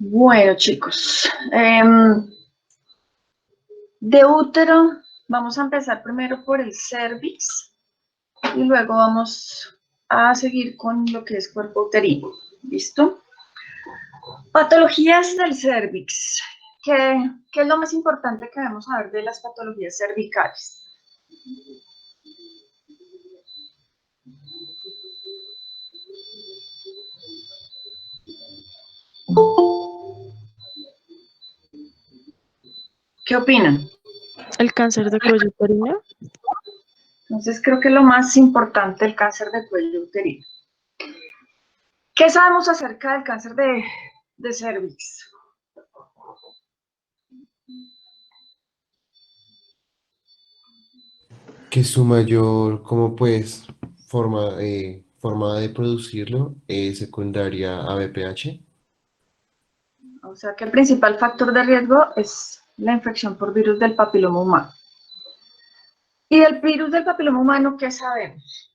Bueno, chicos, de útero vamos a empezar primero por el cervix y luego vamos a seguir con lo que es cuerpo uterino. ¿Listo? Patologías del cervix. ¿Qué es lo más importante que debemos saber de las patologías cervicales? ¿Qué opinan? El cáncer de cuello uterino. Entonces creo que lo más importante es el cáncer de cuello uterino. ¿Qué sabemos acerca del cáncer de cervix? Que su mayor, como pues, forma de producirlo es secundaria a BPH. O sea que el principal factor de riesgo es la infección por virus del papiloma humano. ¿Y del virus del papiloma humano qué sabemos?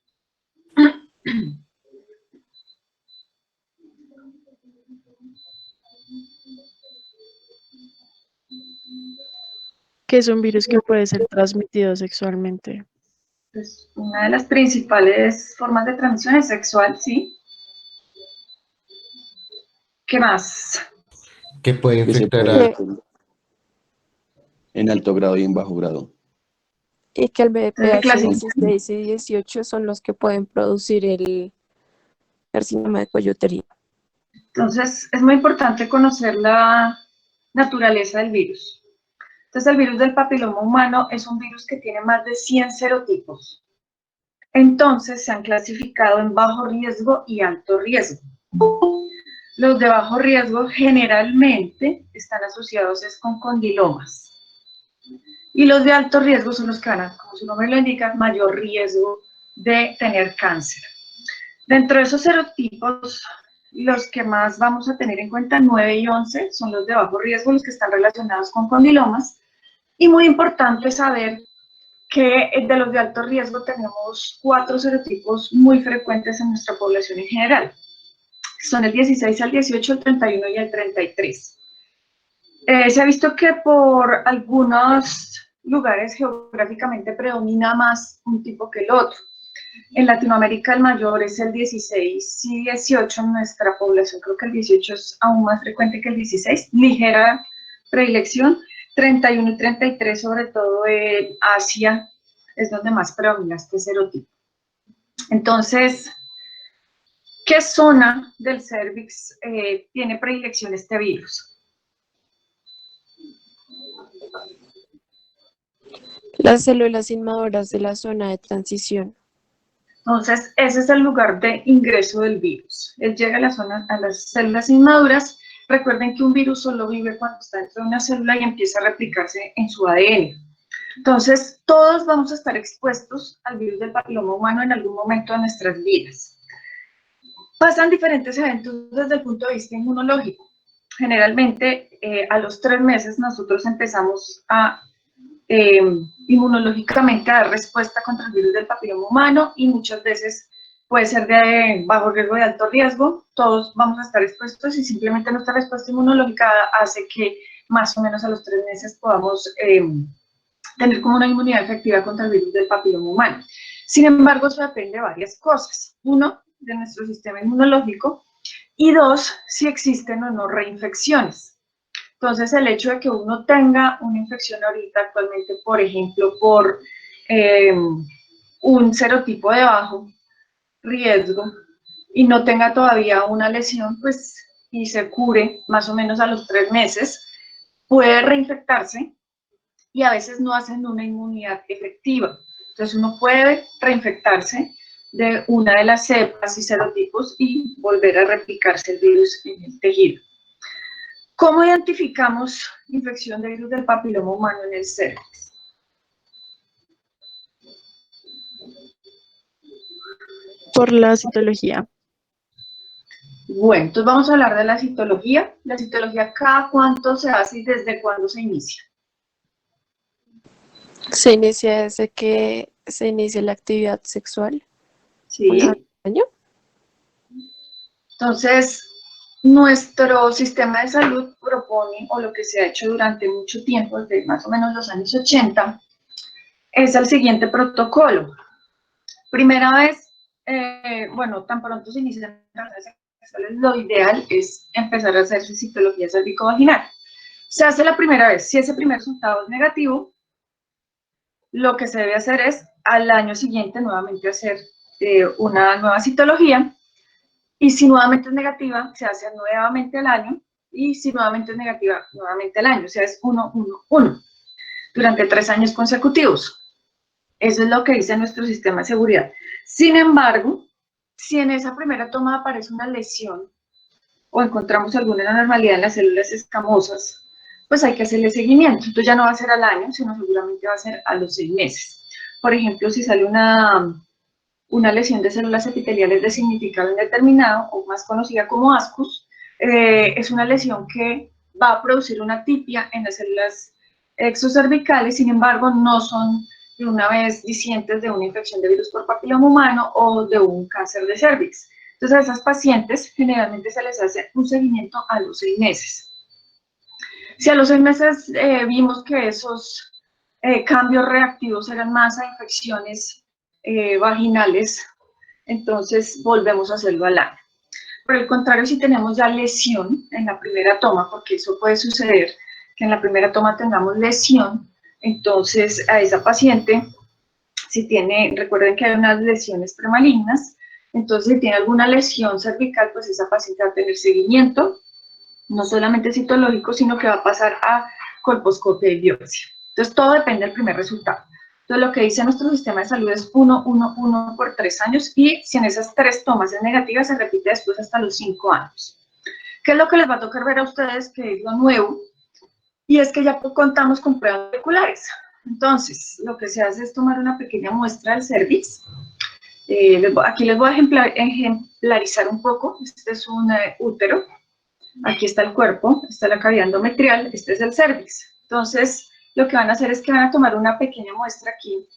Que es un virus que puede ser transmitido sexualmente. Pues una de las principales formas de transmisión es sexual, ¿sí? ¿Qué más? Que puede Que se infectar puede a... Que- en alto grado y en bajo grado. Y que el Entonces, BPH 16 y 18 son los que pueden producir el carcinoma de cuello uterino. entonces, es muy importante conocer la naturaleza del virus. Entonces, el virus del papiloma humano es un virus que tiene más de 100 serotipos. Entonces, se han clasificado en bajo riesgo y alto riesgo. Los de bajo riesgo generalmente están asociados con condilomas. Y los de alto riesgo son los que van a, como su nombre lo indica, mayor riesgo de tener cáncer. Dentro de esos serotipos, los que más vamos a tener en cuenta, 9 y 11, son los de bajo riesgo, los que están relacionados con condilomas. Y muy importante saber que de los de alto riesgo tenemos 4 serotipos muy frecuentes en nuestra población en general. Son el 16 al 18, el 31 y el 33. Se ha visto que por algunos lugares geográficamente predomina más un tipo que el otro. En Latinoamérica el mayor es el 16 y 18 en nuestra población, creo que el 18 es aún más frecuente que el 16, ligera predilección, 31 y 33 sobre todo en Asia es donde más predomina este serotipo. Entonces, ¿qué zona del cervix tiene predilección este virus? Las células inmaduras de la zona de transición. Entonces, ese es el lugar de ingreso del virus. Él llega a la zona, a las células inmaduras. Recuerden que un virus solo vive cuando está dentro de una célula y empieza a replicarse en su ADN. Entonces, todos vamos a estar expuestos al virus del papiloma humano en algún momento de nuestras vidas. Pasan diferentes eventos desde el punto de vista inmunológico. Generalmente, a los 3 meses nosotros empezamos a inmunológicamente a dar respuesta contra el virus del papiloma humano y muchas veces puede ser de bajo riesgo, de alto riesgo. Todos vamos a estar expuestos y simplemente nuestra respuesta inmunológica hace que más o menos a los 3 meses podamos tener como una inmunidad efectiva contra el virus del papiloma humano. Sin embargo, eso depende de varias cosas. Uno, de nuestro sistema inmunológico, y dos, si existen o no reinfecciones. Entonces, el hecho de que uno tenga una infección ahorita actualmente, por ejemplo, por un serotipo de bajo riesgo y no tenga todavía una lesión, pues, y se cure más o menos a los 3 meses, puede reinfectarse y a veces no hacen una inmunidad efectiva. Entonces, uno puede reinfectarse de una de las cepas y serotipos y volver a replicarse el virus en el tejido. ¿Cómo identificamos infección de virus del papiloma humano en el cervix? Por la citología. Bueno, entonces vamos a hablar de la citología. La citología, ¿cada cuánto se hace y desde cuándo se inicia? Se inicia desde que se inicia la actividad sexual. ¿Sí? Una vez al año. Entonces, nuestro sistema de salud propone, o lo que se ha hecho durante mucho tiempo, desde más o menos los años 80, es el siguiente protocolo. Primera vez, bueno, tan pronto se inician las relaciones sexuales, lo ideal es empezar a hacerse citología cervicovaginal. Se hace la primera vez. Si ese primer resultado es negativo, lo que se debe hacer es al año siguiente nuevamente hacer una nueva citología, y si nuevamente es negativa, se hace nuevamente al año, y si nuevamente es negativa, nuevamente al año. O sea, es 1, 1, 1, durante 3 años consecutivos. Eso es lo que dice nuestro sistema de seguridad. Sin embargo, si en esa primera toma aparece una lesión o encontramos alguna anormalidad en las células escamosas, pues hay que hacerle seguimiento. Entonces ya no va a ser al año, sino seguramente va a ser a los 6 meses. Por ejemplo, si sale una lesión de células epiteliales de significado indeterminado, o más conocida como ASCUS, es una lesión que va a producir una atipia en las células exocervicales. Sin embargo, no son de una vez discientes de una infección de virus por papiloma humano o de un cáncer de cervix. Entonces, a esas pacientes generalmente se les hace un seguimiento a los 6 meses. Si a los 6 meses vimos que esos cambios reactivos eran más a infecciones vaginales, entonces volvemos a hacerlo al año. Por el contrario, si tenemos ya lesión en la primera toma, porque eso puede suceder, que en la primera toma tengamos lesión, entonces a esa paciente, si tiene, recuerden que hay unas lesiones premalignas, entonces si tiene alguna lesión cervical, pues esa paciente va a tener seguimiento, no solamente citológico, sino que va a pasar a colposcopia y biopsia. Entonces todo depende del primer resultado. Entonces lo que dice nuestro sistema de salud es 1, 1, 1 por 3 años, y si en esas 3 tomas es negativa, se repite después hasta los 5 años. ¿Qué es lo que les va a tocar ver a ustedes, que es lo nuevo? Y es que ya contamos con pruebas moleculares. Entonces, lo que se hace es tomar una pequeña muestra del cervix. Aquí les voy a ejemplarizar un poco. Este es un útero. Aquí está el cuerpo, está la cavidad endometrial, este es el cervix. Entonces, lo que van a hacer es que van a tomar una pequeña muestra aquí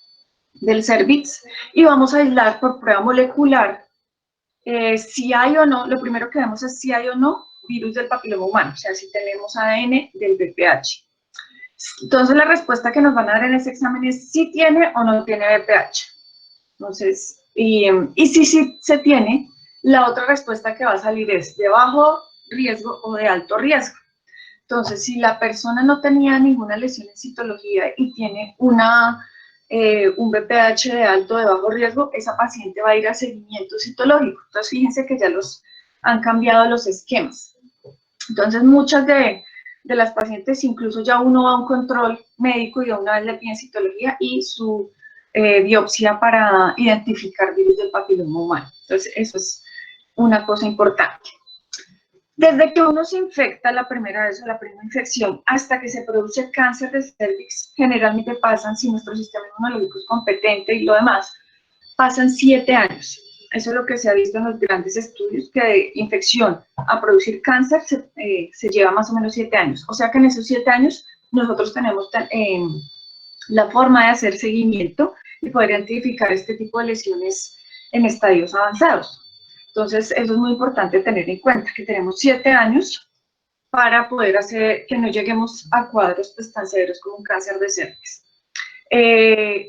del cervix y vamos a aislar por prueba molecular si hay o no. Lo primero que vemos es si hay o no virus del papiloma humano, o sea, si tenemos ADN del VPH. Entonces, la respuesta que nos van a dar en ese examen es si tiene o no tiene VPH. Entonces, y si se tiene, la otra respuesta que va a salir es de bajo riesgo o de alto riesgo. Entonces, si la persona no tenía ninguna lesión en citología y tiene un VPH de alto o de bajo riesgo, esa paciente va a ir a seguimiento citológico. Entonces, fíjense que ya han cambiado los esquemas. Entonces, muchas de las pacientes, incluso ya uno va a un control médico y de una vez le piden citología y su biopsia para identificar virus del papiloma humano. Entonces, eso es una cosa importante. Desde que uno se infecta la primera vez o la primera infección hasta que se produce cáncer de cervix, generalmente pasan, si nuestro sistema inmunológico es competente y lo demás, pasan 7 años. Eso es lo que se ha visto en los grandes estudios, que de infección a producir cáncer se lleva más o menos 7 años. O sea que en esos 7 años nosotros tenemos la forma de hacer seguimiento y poder identificar este tipo de lesiones en estadios avanzados. Entonces, eso es muy importante tener en cuenta, que tenemos 7 años para poder hacer que no lleguemos a cuadros tan severos como un cáncer de cervix.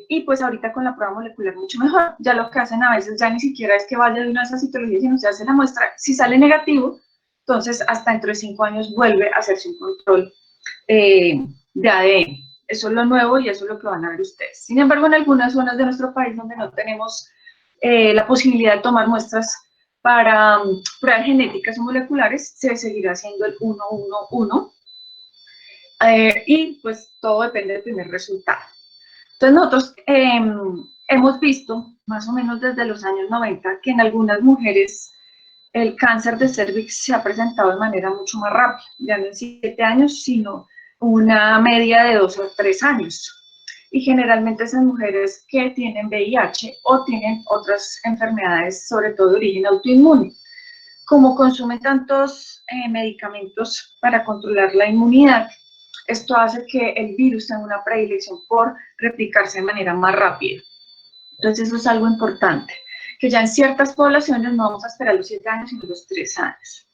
Y pues ahorita con la prueba molecular mucho mejor. Ya lo que hacen a veces ya ni siquiera es que vaya de una vez a citología, sino se hace la muestra. Si sale negativo, entonces hasta dentro de 5 años vuelve a hacerse un control de ADN. Eso es lo nuevo y eso es lo que van a ver ustedes. Sin embargo, en algunas zonas de nuestro país donde no tenemos la posibilidad de tomar muestras para pruebas genéticas o moleculares, se seguirá haciendo el 1-1-1, y pues todo depende del primer resultado. Entonces nosotros hemos visto, más o menos desde los años 90, que en algunas mujeres el cáncer de cervix se ha presentado de manera mucho más rápida, ya no en 7 años, sino una media de 2 o 3 años. Y generalmente esas mujeres que tienen VIH o tienen otras enfermedades, sobre todo de origen autoinmune, como consumen tantos medicamentos para controlar la inmunidad, esto hace que el virus tenga una predilección por replicarse de manera más rápida. Entonces eso es algo importante, que ya en ciertas poblaciones no vamos a esperar los 7 años, sino los 3 años.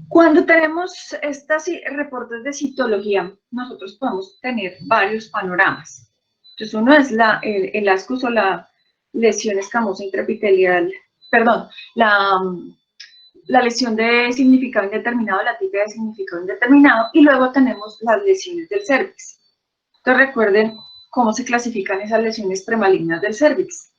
Cuando tenemos estos reportes de citología, nosotros podemos tener varios panoramas. Entonces uno es el ascus o la lesión escamosa intraepitelial, perdón, la lesión de significado indeterminado, la típica de significado indeterminado, y luego tenemos las lesiones del cérvix. Entonces recuerden cómo se clasifican esas lesiones premalignas del cérvix.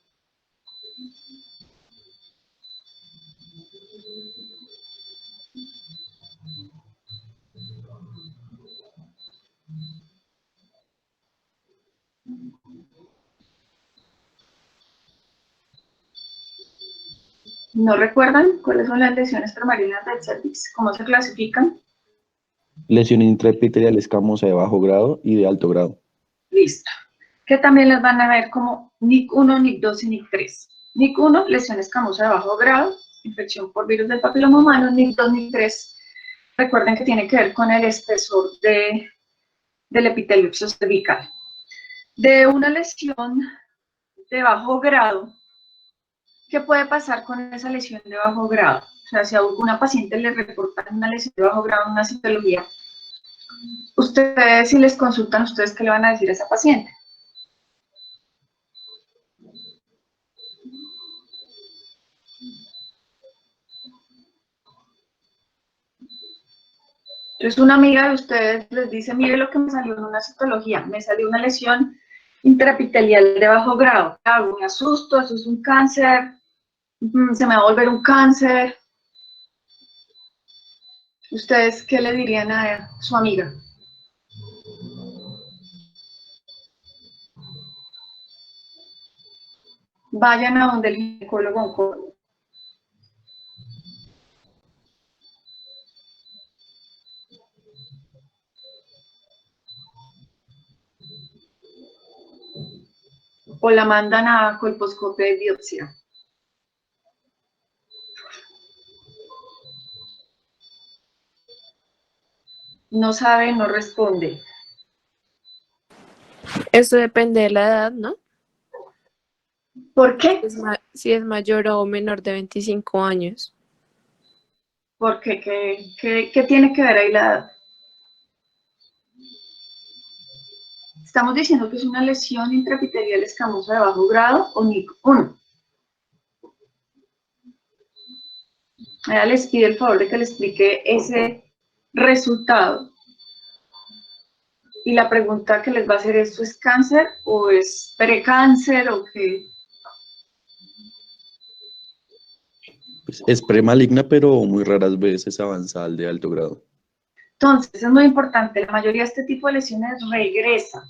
¿No recuerdan cuáles son las lesiones premalignas del cérvix? ¿Cómo se clasifican? Lesión intraepitelial escamosa de bajo grado y de alto grado. Listo. Que también las van a ver como NIC1, NIC2 y NIC3. NIC1, lesión escamosa de bajo grado, infección por virus del papiloma humano. NIC2, NIC3, recuerden que tiene que ver con el espesor del epitelio cervical. De una lesión de bajo grado, ¿qué puede pasar con esa lesión de bajo grado? O sea, si a alguna paciente le reportan una lesión de bajo grado en una citología, ustedes, si les consultan, ¿ustedes qué le van a decir a esa paciente? Entonces, una amiga de ustedes les dice, mire lo que me salió en una citología, me salió una lesión intraepitelial de bajo grado. Claro, me asusto, eso es un cáncer, se me va a volver un cáncer. ¿Ustedes qué le dirían a su amiga? Vayan a donde el ginecólogo oncólogo. O la mandan a colposcopio de biopsia. No sabe, no responde. Eso depende de la edad, ¿no? ¿Por qué? Si es mayor o menor de 25 años. Porque, ¿qué tiene que ver ahí la edad? Estamos diciendo que es una lesión intraepitelial escamosa de bajo grado o NIC1. Ahora les pido el favor de que le explique ese resultado. Y la pregunta que les va a hacer es, ¿esto es cáncer o es precáncer o qué? Pues es premaligna, pero muy raras veces avanza al de alto grado. Entonces, es muy importante, la mayoría de este tipo de lesiones regresa.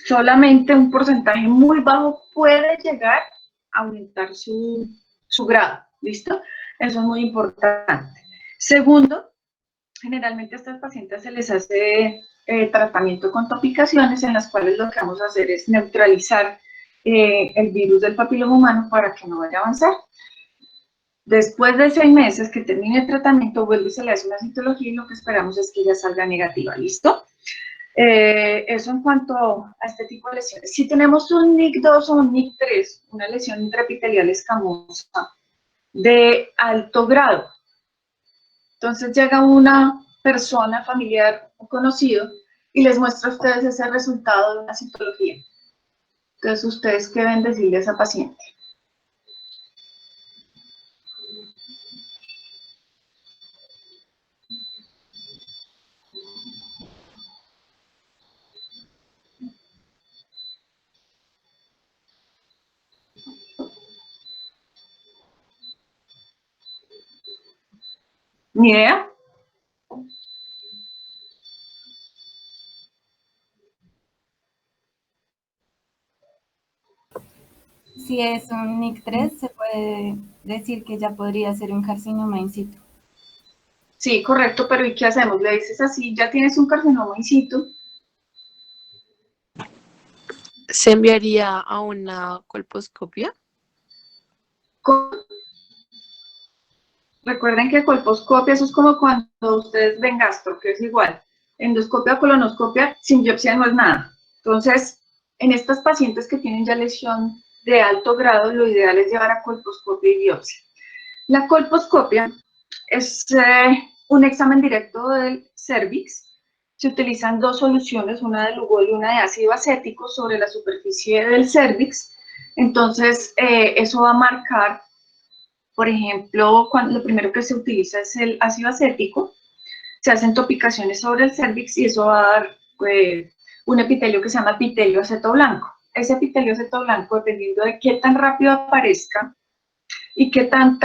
Solamente un porcentaje muy bajo puede llegar a aumentar su grado, ¿listo? Eso es muy importante. Segundo, generalmente a estas pacientes se les hace tratamiento con topicaciones en las cuales lo que vamos a hacer es neutralizar el virus del papiloma humano para que no vaya a avanzar. Después de 6 meses que termine el tratamiento, vuelve y se le hace una citología y lo que esperamos es que ella salga negativa, ¿listo? Eso en cuanto a este tipo de lesiones. Si tenemos un NIC2 o un NIC3, una lesión intraepitelial escamosa de alto grado, entonces llega una persona familiar o conocido y les muestra a ustedes ese resultado de una citología. Entonces, ¿ustedes qué deben decirle a esa paciente? ¿Ni idea? Si es un NIC3, se puede decir que ya podría ser un carcinoma in situ. Sí, correcto, pero ¿y qué hacemos? Le dices así, ya tienes un carcinoma in situ. ¿Se enviaría a una colposcopia? Recuerden que colposcopia, eso es como cuando ustedes ven gastro, que es igual. endoscopia o colonoscopia, sin biopsia no es nada. Entonces, en estas pacientes que tienen ya lesión de alto grado, lo ideal es llevar a colposcopia y biopsia. La colposcopia es un examen directo del cervix. Se utilizan dos soluciones, una de Lugol y una de ácido acético sobre la superficie del cervix. Entonces, eso va a marcar, por ejemplo, lo primero que se utiliza es el ácido acético. Se hacen topicaciones sobre el cervix y eso va a dar un epitelio que se llama epitelio aceto blanco. Ese epitelio aceto blanco, dependiendo de qué tan rápido aparezca y qué tan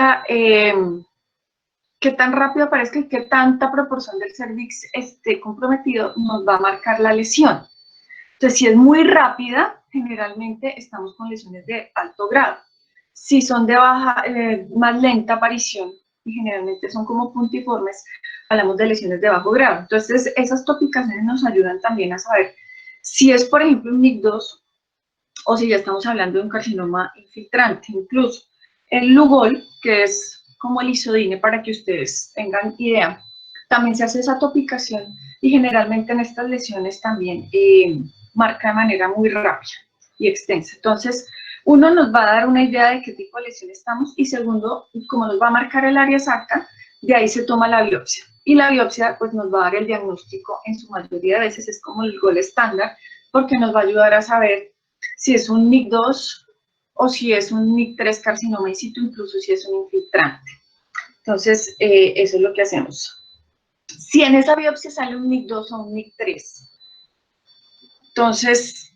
rápido aparezca y qué tanta proporción del cervix esté comprometido, nos va a marcar la lesión. Entonces, si es muy rápida, generalmente estamos con lesiones de alto grado. Si son de más lenta aparición, y generalmente son como puntiformes, hablamos de lesiones de bajo grado. Entonces, esas topicaciones nos ayudan también a saber si es, por ejemplo, un NIC2 o si ya estamos hablando de un carcinoma infiltrante. Incluso el Lugol, que es como el isodine, para que ustedes tengan idea, también se hace esa topicación y generalmente en estas lesiones también marca de manera muy rápida y extensa. Entonces, uno, nos va a dar una idea de qué tipo de lesión estamos y segundo, como nos va a marcar el área exacta, de ahí se toma la biopsia. Y la biopsia pues nos va a dar el diagnóstico, en su mayoría de veces es como el gol estándar, porque nos va a ayudar a saber si es un NIC2 o si es un NIC3 carcinoma in situ, incluso si es un infiltrante. Entonces, eso es lo que hacemos. Si en esa biopsia sale un NIC2 o un NIC3, entonces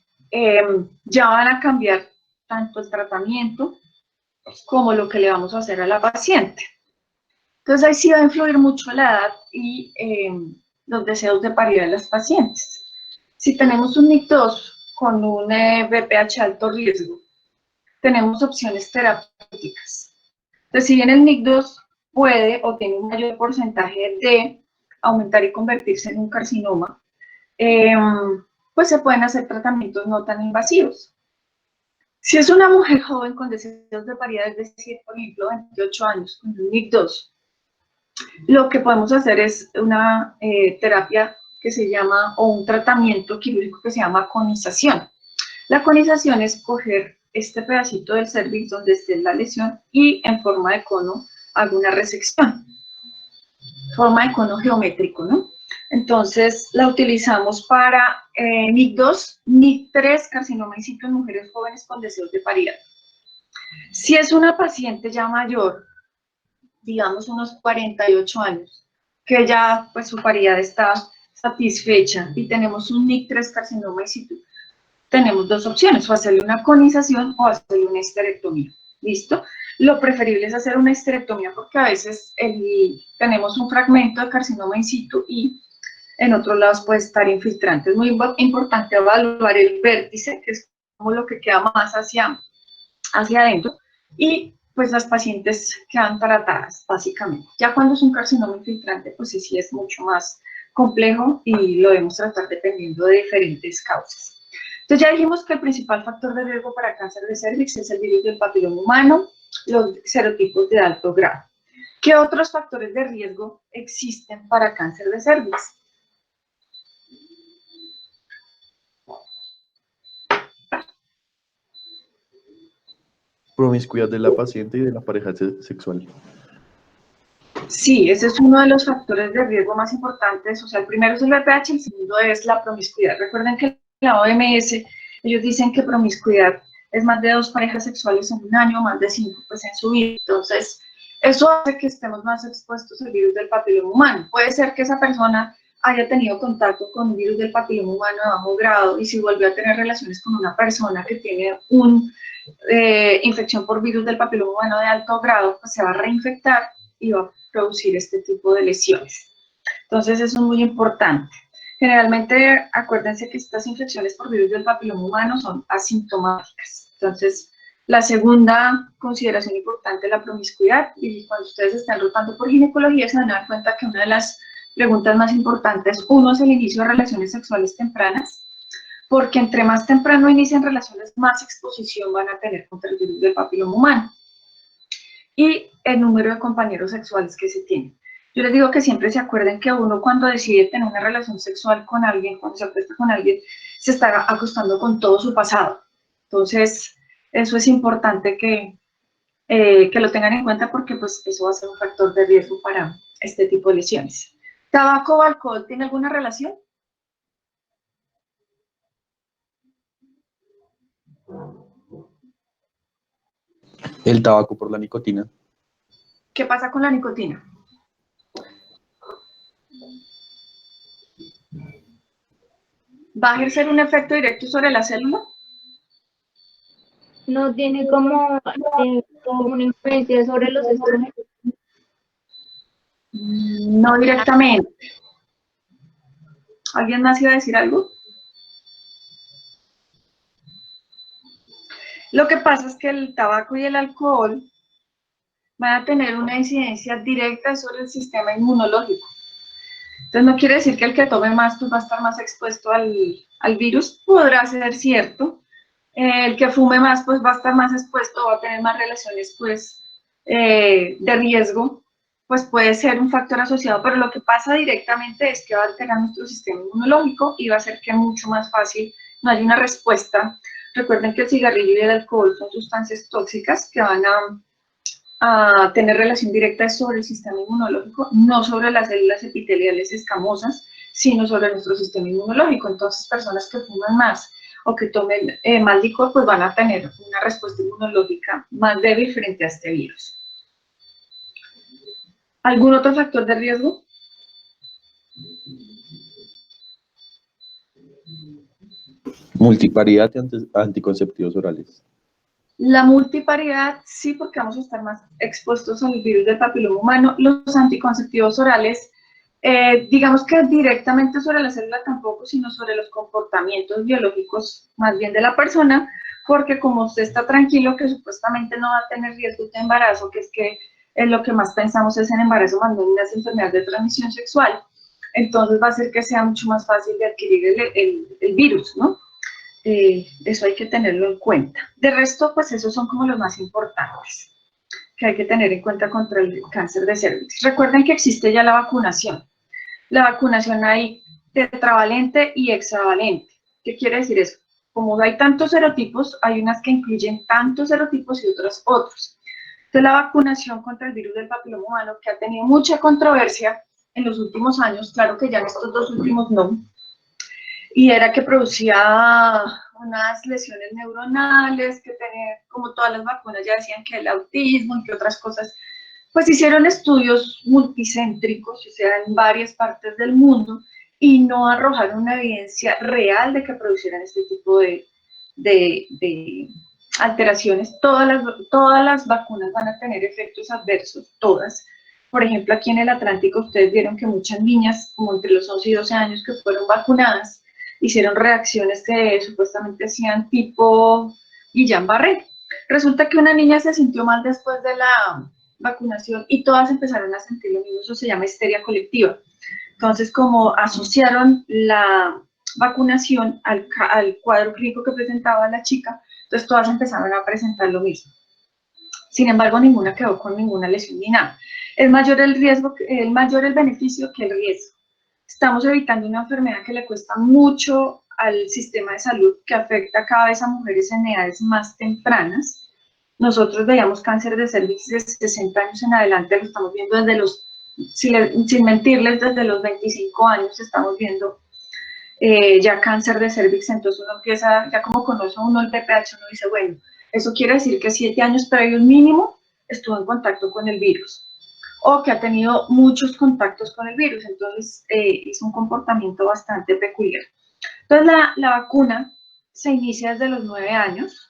ya van a cambiar tanto el tratamiento como lo que le vamos a hacer a la paciente. Entonces ahí sí va a influir mucho la edad y los deseos de paridad de las pacientes. Si tenemos un NIC2 con un BPH alto riesgo, tenemos opciones terapéuticas. Entonces, si bien el NIC2 puede o tiene un mayor porcentaje de aumentar y convertirse en un carcinoma, pues se pueden hacer tratamientos no tan invasivos. Si es una mujer joven con deseos de paridad, es decir, por ejemplo, 28 años, con un NIC2, lo que podemos hacer es una terapia que se llama, o un tratamiento quirúrgico que se llama conización. La conización es coger este pedacito del cervix donde esté la lesión y en forma de cono hago una resección. Forma de cono geométrico, ¿no? Entonces la utilizamos para NIC2, NIC3, carcinoma in situ en mujeres jóvenes con deseos de paridad. Si es una paciente ya mayor, digamos unos 48 años, que ya pues su paridad está satisfecha y tenemos un NIC3 carcinoma in situ, tenemos dos opciones, o hacerle una conización o hacerle una histerectomía. ¿Listo? Lo preferible es hacer una histerectomía porque a veces tenemos un fragmento de carcinoma in situ y en otros lados puede estar infiltrante. Es muy importante evaluar el vértice, que es como lo que queda más hacia adentro, y pues las pacientes quedan tratadas, básicamente. Ya cuando es un carcinoma infiltrante, pues sí es mucho más complejo y lo debemos tratar dependiendo de diferentes causas. Entonces ya dijimos que el principal factor de riesgo para cáncer de cervix es el virus del papiloma humano, los serotipos de alto grado. ¿Qué otros factores de riesgo existen para cáncer de cervix? Promiscuidad de la paciente y de la pareja sexual. Sí, ese es uno de los factores de riesgo más importantes. O sea, el primero es el VPH, el segundo es la promiscuidad. Recuerden que la OMS, ellos dicen que promiscuidad es más de 2 parejas sexuales en un año, más de 5 pues en su vida. Entonces, eso hace que estemos más expuestos al virus del papiloma humano. Puede ser que esa persona haya tenido contacto con un virus del papiloma humano de bajo grado y si volvió a tener relaciones con una persona que tiene una infección por virus del papiloma humano de alto grado, pues se va a reinfectar y va a producir este tipo de lesiones. Entonces, eso es muy importante. Generalmente, acuérdense que estas infecciones por virus del papiloma humano son asintomáticas. Entonces, la segunda consideración importante es la promiscuidad, y cuando ustedes están rotando por ginecología se van a dar cuenta que una de las preguntas más importantes, uno, es el inicio de relaciones sexuales tempranas, porque entre más temprano inician relaciones, más exposición van a tener contra el virus del papiloma humano. Y el número de compañeros sexuales que se tienen. Yo les digo que siempre se acuerden que uno cuando decide tener una relación sexual con alguien, cuando se acuesta con alguien, se está acostando con todo su pasado. Entonces, eso es importante que lo tengan en cuenta porque pues, eso va a ser un factor de riesgo para este tipo de lesiones. ¿Tabaco o alcohol tiene alguna relación? El tabaco por la nicotina. ¿Qué pasa con la nicotina? ¿Va a ejercer un efecto directo sobre la célula? No tiene como una influencia sobre los estrógenos. No directamente. ¿Alguien más iba a decir algo? Lo que pasa es que el tabaco y el alcohol van a tener una incidencia directa sobre el sistema inmunológico. Entonces no quiere decir que el que tome más pues, va a estar más expuesto al virus, podrá ser cierto. El que fume más pues va a estar más expuesto, va a tener más relaciones pues de riesgo, pues puede ser un factor asociado, pero lo que pasa directamente es que va a alterar nuestro sistema inmunológico y va a hacer que mucho más fácil no haya una respuesta. Recuerden que el cigarrillo y el alcohol son sustancias tóxicas que van a tener relación directa sobre el sistema inmunológico, no sobre las células epiteliales escamosas, sino sobre nuestro sistema inmunológico. Entonces, personas que fuman más o que tomen más licor, pues van a tener una respuesta inmunológica más débil frente a este virus. ¿Algún otro factor de riesgo? Multiparidad de anticonceptivos orales. La multiparidad, sí, porque vamos a estar más expuestos al virus del papiloma humano. Los anticonceptivos orales, digamos que directamente sobre la célula tampoco, sino sobre los comportamientos biológicos más bien de la persona, porque como usted está tranquilo que supuestamente no va a tener riesgos de embarazo, que es que lo que más pensamos es en embarazo más no en las enfermedades de transmisión sexual, entonces va a hacer que sea mucho más fácil de adquirir el virus, ¿no? Eso hay que tenerlo en cuenta. De resto, pues esos son como los más importantes que hay que tener en cuenta contra el cáncer de cervix. Recuerden que existe ya la vacunación. La vacunación hay tetravalente y hexavalente. ¿Qué quiere decir eso? Como hay tantos serotipos, hay unas que incluyen tantos serotipos y otras otros. Entonces, la vacunación contra el virus del papiloma humano, que ha tenido mucha controversia en los últimos años, claro que ya en estos dos últimos no, y era que producía unas lesiones neuronales, que tenía, como todas las vacunas ya decían que el autismo y que otras cosas, pues hicieron estudios multicéntricos, o sea, en varias partes del mundo, y no arrojaron una evidencia real de que producieran este tipo de alteraciones. Todas las vacunas van a tener efectos adversos, todas. Por ejemplo, aquí en el Atlántico ustedes vieron que muchas niñas, como entre los 11 y 12 años que fueron vacunadas, hicieron reacciones que supuestamente hacían tipo Guillain-Barré. Resulta que una niña se sintió mal después de la vacunación y todas empezaron a sentir lo mismo, eso se llama histeria colectiva. Entonces, como asociaron la vacunación al cuadro clínico que presentaba la chica, entonces todas empezaron a presentar lo mismo. Sin embargo, ninguna quedó con ninguna lesión ni nada. Es mayor el riesgo, mayor el beneficio que el riesgo. Estamos evitando una enfermedad que le cuesta mucho al sistema de salud, que afecta cada vez a mujeres en edades más tempranas. Nosotros veíamos cáncer de cervix de 60 años en adelante, lo estamos viendo desde los, sin mentirles, desde los 25 años estamos viendo ya cáncer de cervix, entonces uno empieza, ya como conoce uno el PPH, uno dice, bueno, eso quiere decir que 7 años previos mínimo estuvo en contacto con el virus, o que ha tenido muchos contactos con el virus, entonces es un comportamiento bastante peculiar. Entonces la vacuna se inicia desde los 9 años,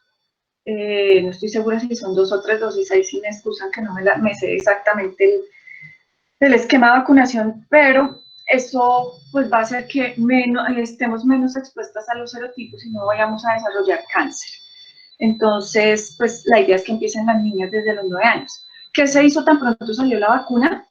no estoy segura si son 2 o 3 dosis, ahí sí me excusan que no me sé exactamente el esquema de vacunación, pero eso pues va a hacer que estemos menos expuestas a los serotipos y no vayamos a desarrollar cáncer. Entonces, pues la idea es que empiecen las niñas desde los 9 años. ¿Qué se hizo tan pronto salió la vacuna?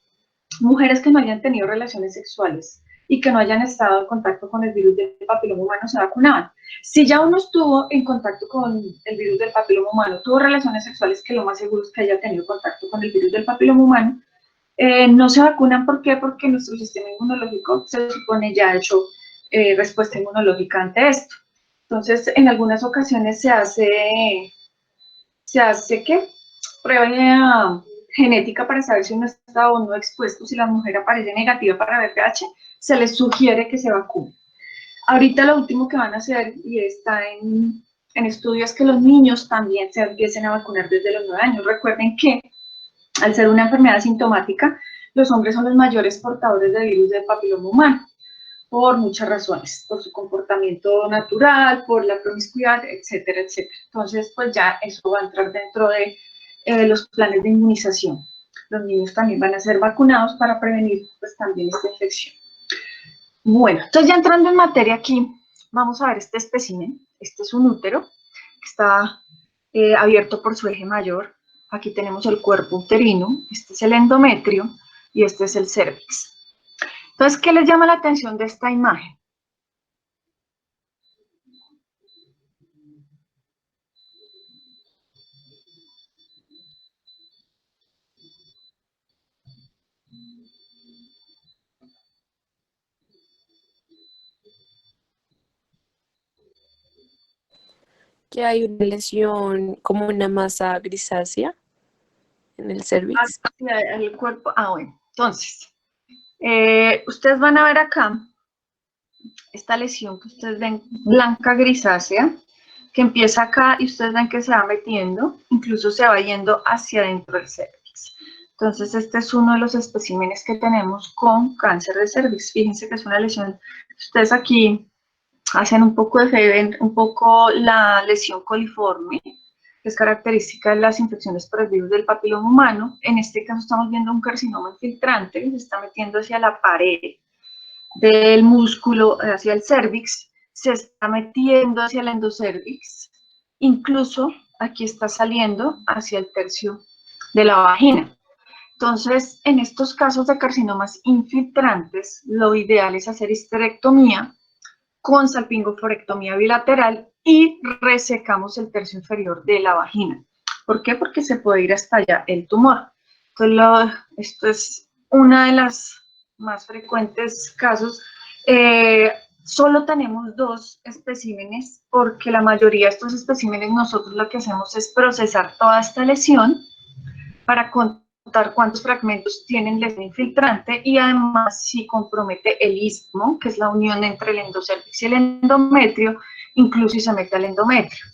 Mujeres que no hayan tenido relaciones sexuales y que no hayan estado en contacto con el virus del papiloma humano se vacunaban. Si ya uno estuvo en contacto con el virus del papiloma humano, tuvo relaciones sexuales, que lo más seguro es que haya tenido contacto con el virus del papiloma humano, No se vacunan, ¿por qué? Porque nuestro sistema inmunológico se supone ya ha hecho respuesta inmunológica ante esto. Entonces, en algunas ocasiones se hace ¿qué? Prueba genética para saber si uno está o no expuesto. Si la mujer aparece negativa para VPH, se les sugiere que se vacune. Ahorita lo último que van a hacer, y está en estudio, es que los niños también se empiecen a vacunar desde los 9 años. Recuerden que al ser una enfermedad asintomática, los hombres son los mayores portadores de virus del papiloma humano, por muchas razones, por su comportamiento natural, por la promiscuidad, etcétera, etcétera. Entonces, pues ya eso va a entrar dentro de los planes de inmunización. Los niños también van a ser vacunados para prevenir, pues, también esta infección. Bueno, entonces ya entrando en materia aquí, vamos a ver este espécimen. Este es un útero que está abierto por su eje mayor. Aquí tenemos el cuerpo uterino, este es el endometrio y este es el cérvix. Entonces, ¿qué les llama la atención de esta imagen? Que hay una lesión como una masa grisácea en el cervix. Hacia el cuerpo. Bueno, entonces, ustedes van a ver acá esta lesión que ustedes ven blanca grisácea, que empieza acá y ustedes ven que se va metiendo, incluso se va yendo hacia adentro del cervix. Entonces, este es uno de los especímenes que tenemos con cáncer de cervix. Fíjense que es una lesión, ustedes aquí hacen un poco de fe, ven un poco la lesión coliforme, que es característica de las infecciones por el virus del papiloma humano. En este caso estamos viendo un carcinoma infiltrante que se está metiendo hacia la pared del músculo, hacia el cervix, se está metiendo hacia el endocervix, incluso aquí está saliendo hacia el tercio de la vagina. Entonces, en estos casos de carcinomas infiltrantes, lo ideal es hacer histerectomía con salpingoforectomía bilateral y resecamos el tercio inferior de la vagina. ¿Por qué? Porque se puede ir hasta allá el tumor. Entonces, esto es una de las más frecuentes casos. Solo tenemos 2 especímenes porque la mayoría de estos especímenes nosotros lo que hacemos es procesar toda esta lesión para contar cuántos fragmentos tienen lesión infiltrante y además si compromete el istmo, que es la unión entre el endocervix y el endometrio, incluso si se mete al endometrio,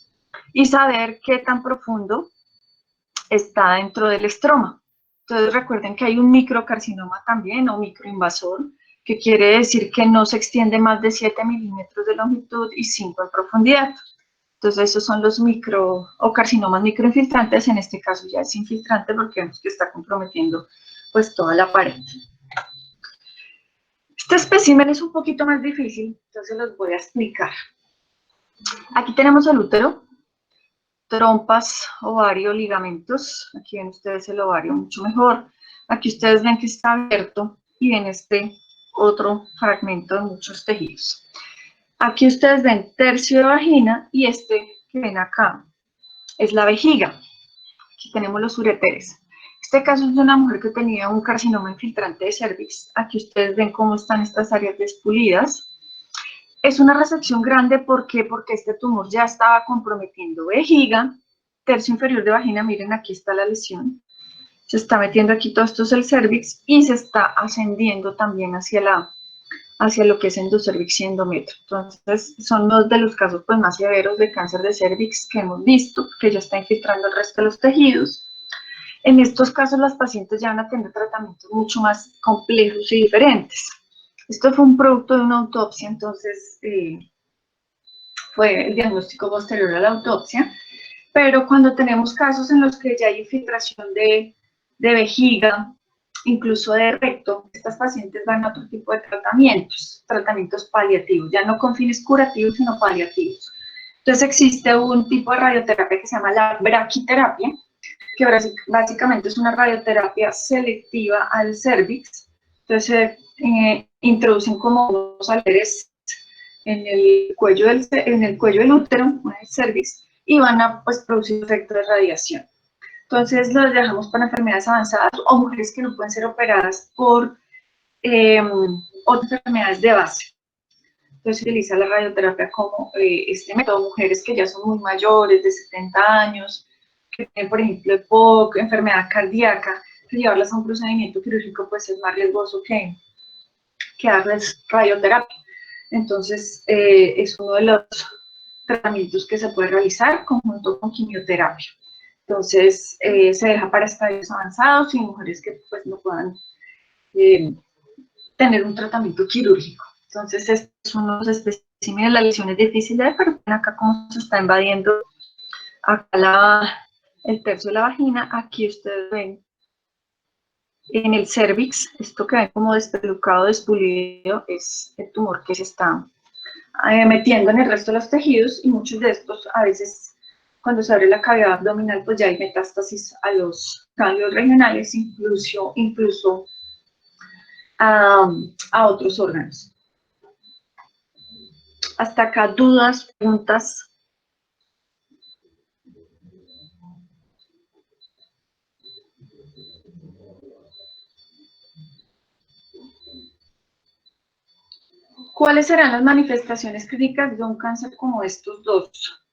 y saber qué tan profundo está dentro del estroma. Entonces recuerden que hay un microcarcinoma también, o microinvasor, que quiere decir que no se extiende más de 7 milímetros de longitud y 5 en profundidad. Entonces esos son los micro o carcinomas microinfiltrantes. En este caso ya es infiltrante porque vemos que está comprometiendo pues toda la pared. Este espécimen es un poquito más difícil, entonces los voy a explicar. Aquí tenemos el útero, trompas, ovario, ligamentos. Aquí ven ustedes el ovario mucho mejor. Aquí ustedes ven que está abierto y ven este otro fragmento de muchos tejidos. Aquí ustedes ven tercio de vagina y este que ven acá es la vejiga. Aquí tenemos los ureteres. Este caso es de una mujer que tenía un carcinoma infiltrante de cervix. Aquí ustedes ven cómo están estas áreas despulidas. Es una resección grande, ¿por qué? Porque este tumor ya estaba comprometiendo vejiga, tercio inferior de vagina, miren aquí está la lesión. Se está metiendo aquí, todo esto es el cervix y se está ascendiendo también hacia lo que es endocervix y endometrio. Entonces, son 2 de los casos pues, más severos de cáncer de cervix que hemos visto, que ya está infiltrando el resto de los tejidos. En estos casos, las pacientes ya van a tener tratamientos mucho más complejos y diferentes. Esto fue un producto de una autopsia, entonces fue el diagnóstico posterior a la autopsia, pero cuando tenemos casos en los que ya hay infiltración de vejiga, incluso de recto, estas pacientes van a otro tipo de tratamientos paliativos, ya no con fines curativos, sino paliativos. Entonces existe un tipo de radioterapia que se llama la braquiterapia, que básicamente es una radioterapia selectiva al cervix. Entonces se introducen como 2 alfileres en el cuello del útero, en el cervix, y van a pues, producir efecto de radiación. Entonces los dejamos para enfermedades avanzadas o mujeres que no pueden ser operadas por otras enfermedades de base. Entonces se utiliza la radioterapia como este método. Mujeres que ya son muy mayores, de 70 años, que tienen, por ejemplo, EPOC, enfermedad cardíaca, que llevarlas a un procedimiento quirúrgico pues es más riesgoso que darles radioterapia. Entonces es uno de los tratamientos que se puede realizar conjunto con quimioterapia. Entonces se deja para estadios avanzados y mujeres que pues no puedan tener un tratamiento quirúrgico. Entonces, estos son los especímenes. La lesión es difícil de ver, pero acá como se está invadiendo acá el tercio de la vagina. Aquí ustedes ven en el cervix, esto que ven como despelucado, despulido, es el tumor que se está metiendo en el resto de los tejidos, y muchos de estos a veces cuando se abre la cavidad abdominal pues ya hay metástasis a los ganglios regionales, incluso a otros órganos. Hasta acá, dudas, preguntas. ¿Cuáles serán las manifestaciones clínicas de un cáncer como estos dos?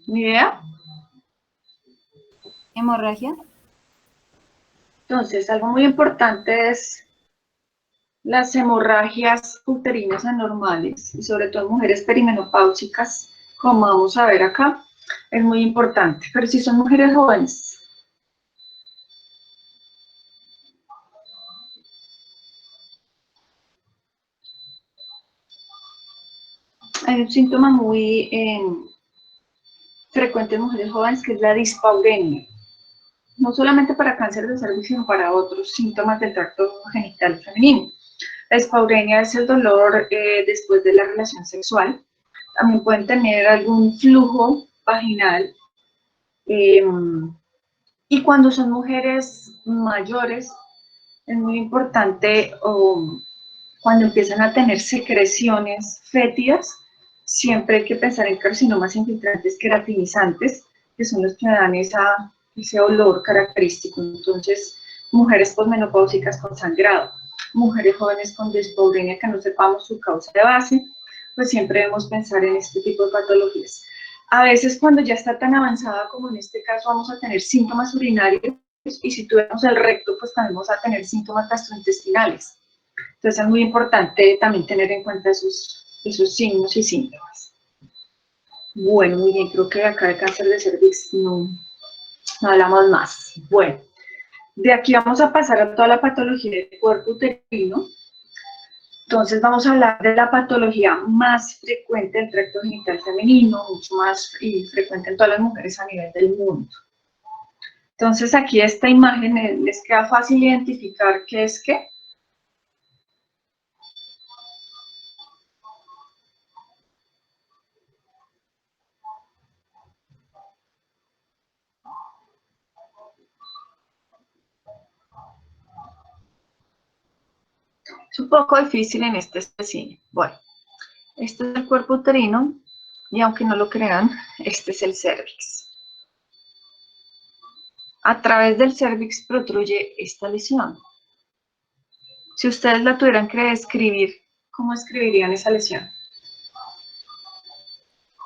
¿Ni idea? Hemorragia. Entonces, algo muy importante es las hemorragias uterinas anormales, y sobre todo en mujeres perimenopáusicas, como vamos a ver acá, es muy importante. Pero si son mujeres jóvenes, hay un síntoma muy frecuente en mujeres jóvenes que es la dispaurenia. No solamente para cáncer de cervix, sino para otros síntomas del tracto genital femenino. La dispaurenia es el dolor después de la relación sexual. También pueden tener algún flujo vaginal. Y cuando son mujeres mayores, es muy importante, cuando empiezan a tener secreciones fétidas, siempre hay que pensar en carcinomas infiltrantes queratinizantes, que son los que dan ese olor característico. Entonces, mujeres posmenopáusicas con sangrado, mujeres jóvenes con dispaurenia que no sepamos su causa de base, pues siempre debemos pensar en este tipo de patologías. A veces cuando ya está tan avanzada como en este caso, vamos a tener síntomas urinarios, y si tuviéramos el recto, pues también vamos a tener síntomas gastrointestinales. Entonces es muy importante también tener en cuenta esos signos y síntomas. Bueno, muy bien, creo que acá de cáncer de cervix no hablamos más. Bueno, de aquí vamos a pasar a toda la patología del cuerpo uterino. Entonces vamos a hablar de la patología más frecuente del tracto genital femenino, mucho más frecuente en todas las mujeres a nivel del mundo. Entonces aquí esta imagen les queda fácil identificar qué es qué. Es un poco difícil en este cine. Bueno, este es el cuerpo uterino y aunque no lo crean, este es el cervix. A través del cervix protruye esta lesión. Si ustedes la tuvieran que describir, ¿cómo escribirían esa lesión?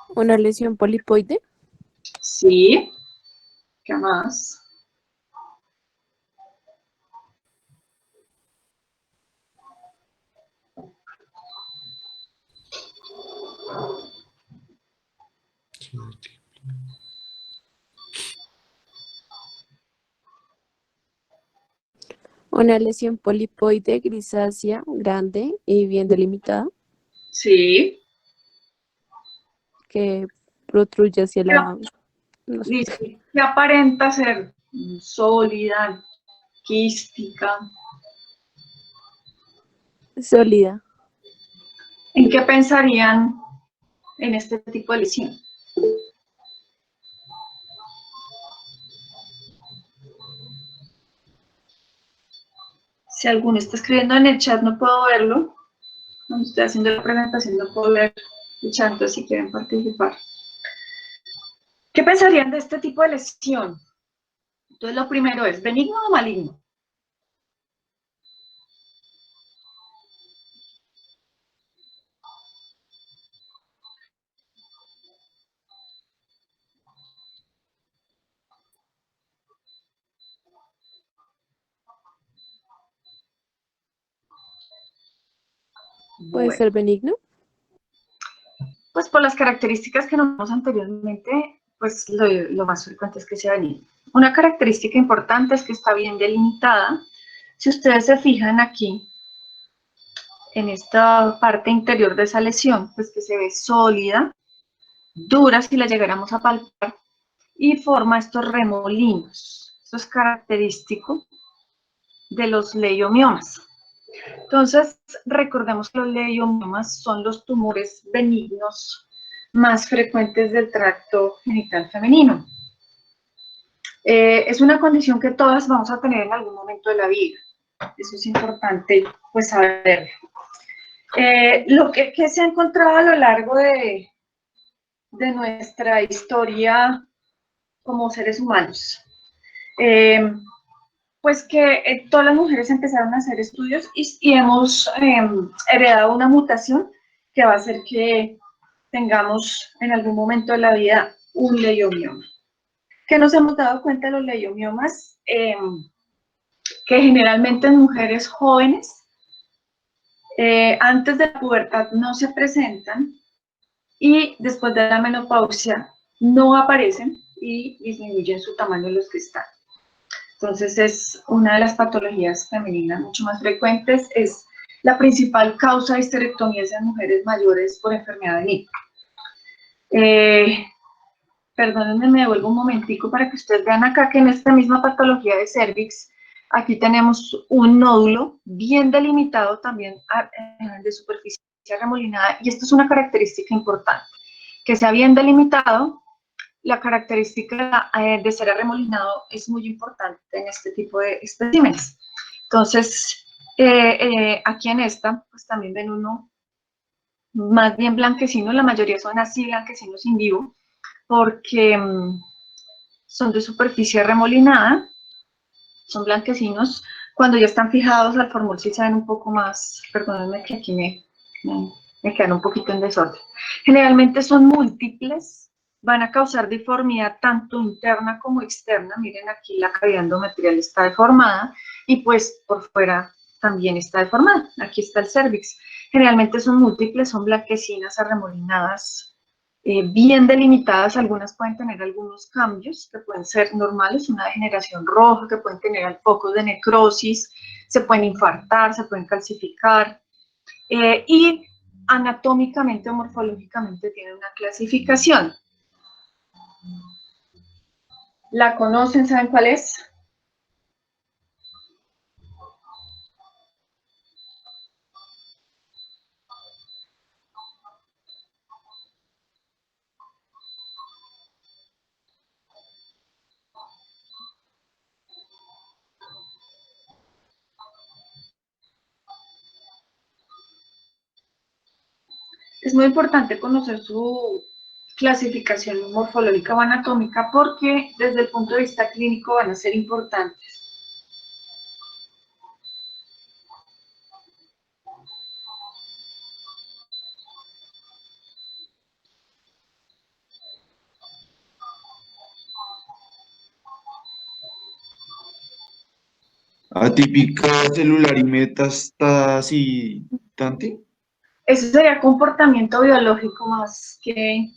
Una lesión polipoide. Sí. ¿Qué más? Una lesión polipoide grisácea, grande y bien delimitada, Sí. que protruye hacia la... no sé, Listo. Que aparenta ser sólida, quística. sólida. ¿En qué pensarían en este tipo de lesión? Si alguno está escribiendo en el chat, no puedo verlo. Cuando estoy haciendo la presentación, no puedo ver el chat, entonces si quieren participar. ¿Qué pensarían de este tipo de lesión? Entonces, lo primero es, ¿benigno o maligno? ¿Puede Bueno, ser benigno? pues por las características que nombramos anteriormente, pues lo más frecuente es que sea benigno. Una característica importante es que está bien delimitada. Si ustedes se fijan aquí, en esta parte interior de esa lesión, pues que se ve sólida, dura si la llegáramos a palpar, y forma estos remolinos. Eso es característico de los leiomiomas. Entonces, recordemos que los leiomiomas son los tumores benignos más frecuentes del tracto genital femenino. Es una condición que todas vamos a tener en algún momento de la vida. Eso es importante, pues, saberlo. Lo que se ha encontrado a lo largo de nuestra historia como seres humanos, pues que todas las mujeres empezaron a hacer estudios y hemos heredado una mutación que va a hacer que tengamos en algún momento de la vida un leiomioma. ¿Qué nos hemos dado cuenta de los leiomiomas? Que generalmente en mujeres jóvenes, antes de la pubertad no se presentan y después de la menopausia no aparecen y disminuyen su tamaño los que están. Entonces es una de las patologías femeninas mucho más frecuentes, es la principal causa de histerectomías en mujeres mayores por enfermedad de Nick. Perdónenme, me devuelvo un momentico para que ustedes vean acá que en esta misma patología de cervix, aquí tenemos un nódulo bien delimitado también de superficie remolinada, y esto es una característica importante, que sea bien delimitado. La característica de ser arremolinado es muy importante en este tipo de especímenes. Entonces, aquí en esta, pues también ven uno más bien blanquecino, la mayoría son así blanquecinos in vivo, porque son de superficie remolinada, son blanquecinos. Cuando ya están fijados al formol sí se ven un poco más, perdónenme que aquí me quedan un poquito en desorden. Generalmente son múltiples, van a causar deformidad tanto interna como externa. Miren aquí la cavidad endometrial está deformada y pues por fuera también está deformada. Aquí está el cérvix. Generalmente son múltiples, son blanquecinas, arremolinadas, bien delimitadas. Algunas pueden tener algunos cambios que pueden ser normales, una degeneración roja, que pueden tener focos de necrosis, se pueden infartar, se pueden calcificar, y anatómicamente o morfológicamente tienen una clasificación. ¿La conocen? ¿Saben cuál es? Es muy importante conocer su clasificación morfológica o anatómica porque desde el punto de vista clínico van a ser importantes. Atípica celular y metastasitante. Eso sería comportamiento biológico más que...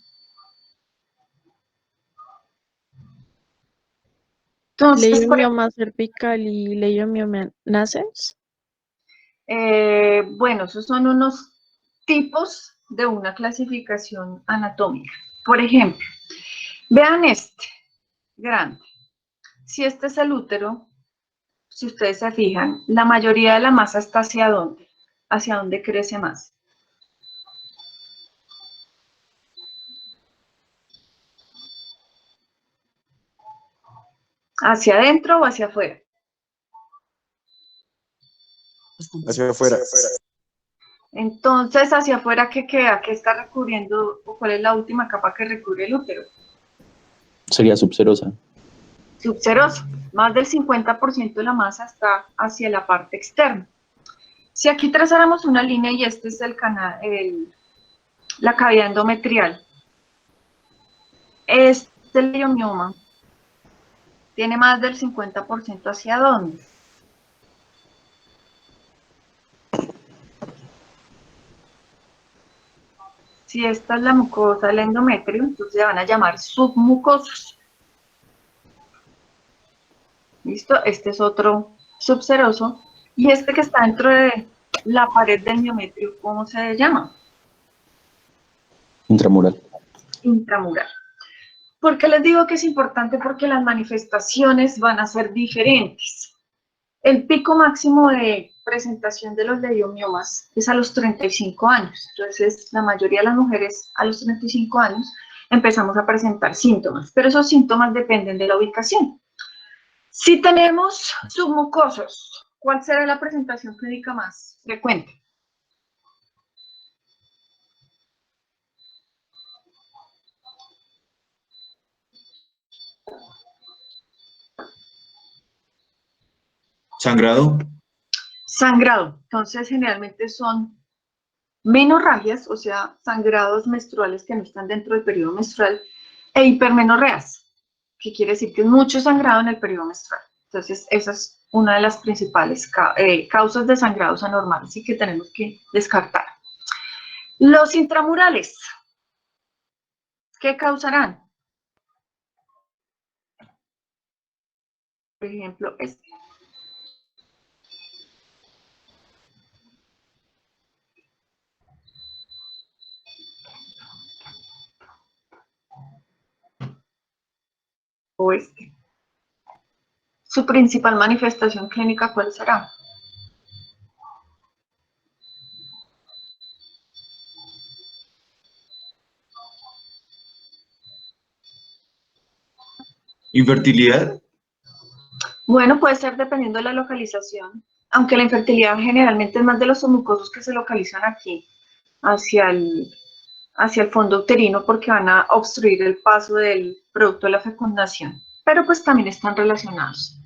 Entonces, Leiomioma cervical y leiomioma nascens. bueno, esos son unos tipos de una clasificación anatómica. Por ejemplo, vean este, grande. Si este es el útero, si ustedes se fijan, la mayoría de la masa está hacia dónde crece más. ¿Hacia adentro o hacia afuera? Hacia afuera. Entonces, hacia afuera, ¿qué queda? ¿Qué está recubriendo o cuál es la última capa que recubre el útero? Sería subserosa. Subserosa. Más del 50% de la masa está hacia la parte externa. Si aquí trazáramos una línea y este es el canal, la cavidad endometrial, este leiomioma tiene más del 50% ¿hacia dónde? Si esta es la mucosa del endometrio, entonces se van a llamar submucosos. ¿Listo? Este es otro subseroso. Y este que está dentro de la pared del endometrio, ¿cómo se llama? Intramural. Intramural. ¿Por qué les digo que es importante? Porque las manifestaciones van a ser diferentes. El pico máximo de presentación de los leiomiomas es a los 35 años. Entonces, la mayoría de las mujeres a los 35 años empezamos a presentar síntomas, pero esos síntomas dependen de la ubicación. Si tenemos submucosos, ¿cuál será la presentación clínica más frecuente? Sangrado. Sangrado. Entonces, generalmente son menorragias, o sea, sangrados menstruales que no están dentro del periodo menstrual, e hipermenorreas, que quiere decir que es mucho sangrado en el periodo menstrual. Entonces, esa es una de las principales causas de sangrados anormales y que tenemos que descartar. Los intramurales, ¿qué causarán? Por ejemplo, este. O este. Su principal manifestación clínica, ¿cuál será? Infertilidad. Bueno, puede ser dependiendo de la localización, aunque la infertilidad generalmente es más de los submucosos que se localizan aquí, hacia el fondo uterino, porque van a obstruir el paso del producto de la fecundación, pero pues también están relacionados.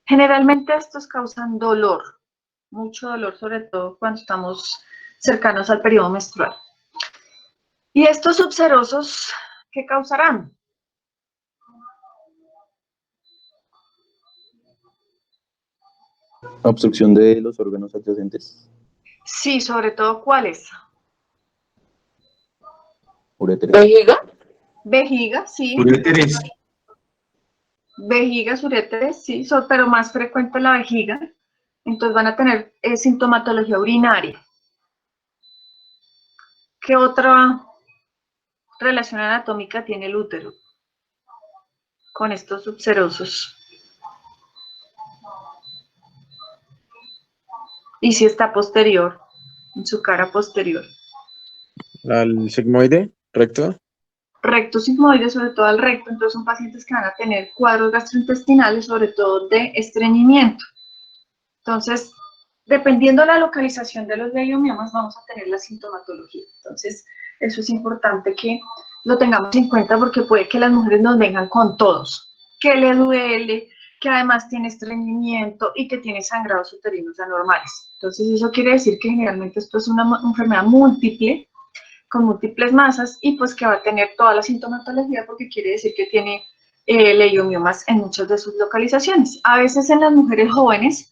Generalmente estos causan dolor, mucho dolor, sobre todo cuando estamos cercanos al periodo menstrual. ¿Y estos subserosos qué causarán? Obstrucción de los órganos adyacentes. Sí, sobre todo, ¿cuáles? Uréteres. ¿Vejiga? Vejiga, sí. Uréteres. Vejigas, uréteres, sí, pero más frecuente la vejiga. Entonces van a tener sintomatología urinaria. ¿Qué otra relación anatómica tiene el útero con estos subserosos? Y si está posterior, en su cara posterior. Al sigmoide, recto. Recto sigmoide, sobre todo al recto, entonces son pacientes que van a tener cuadros gastrointestinales, sobre todo de estreñimiento. Entonces, dependiendo de la localización de los leiomiomas, vamos a tener la sintomatología. Entonces, eso es importante que lo tengamos en cuenta porque puede que las mujeres nos vengan con todos, que le duele, que además tiene estreñimiento y que tiene sangrados uterinos anormales. Entonces, eso quiere decir que generalmente esto es una enfermedad múltiple, con múltiples masas y pues que va a tener toda la sintomatología porque quiere decir que tiene leiomiomas en muchas de sus localizaciones. A veces en las mujeres jóvenes,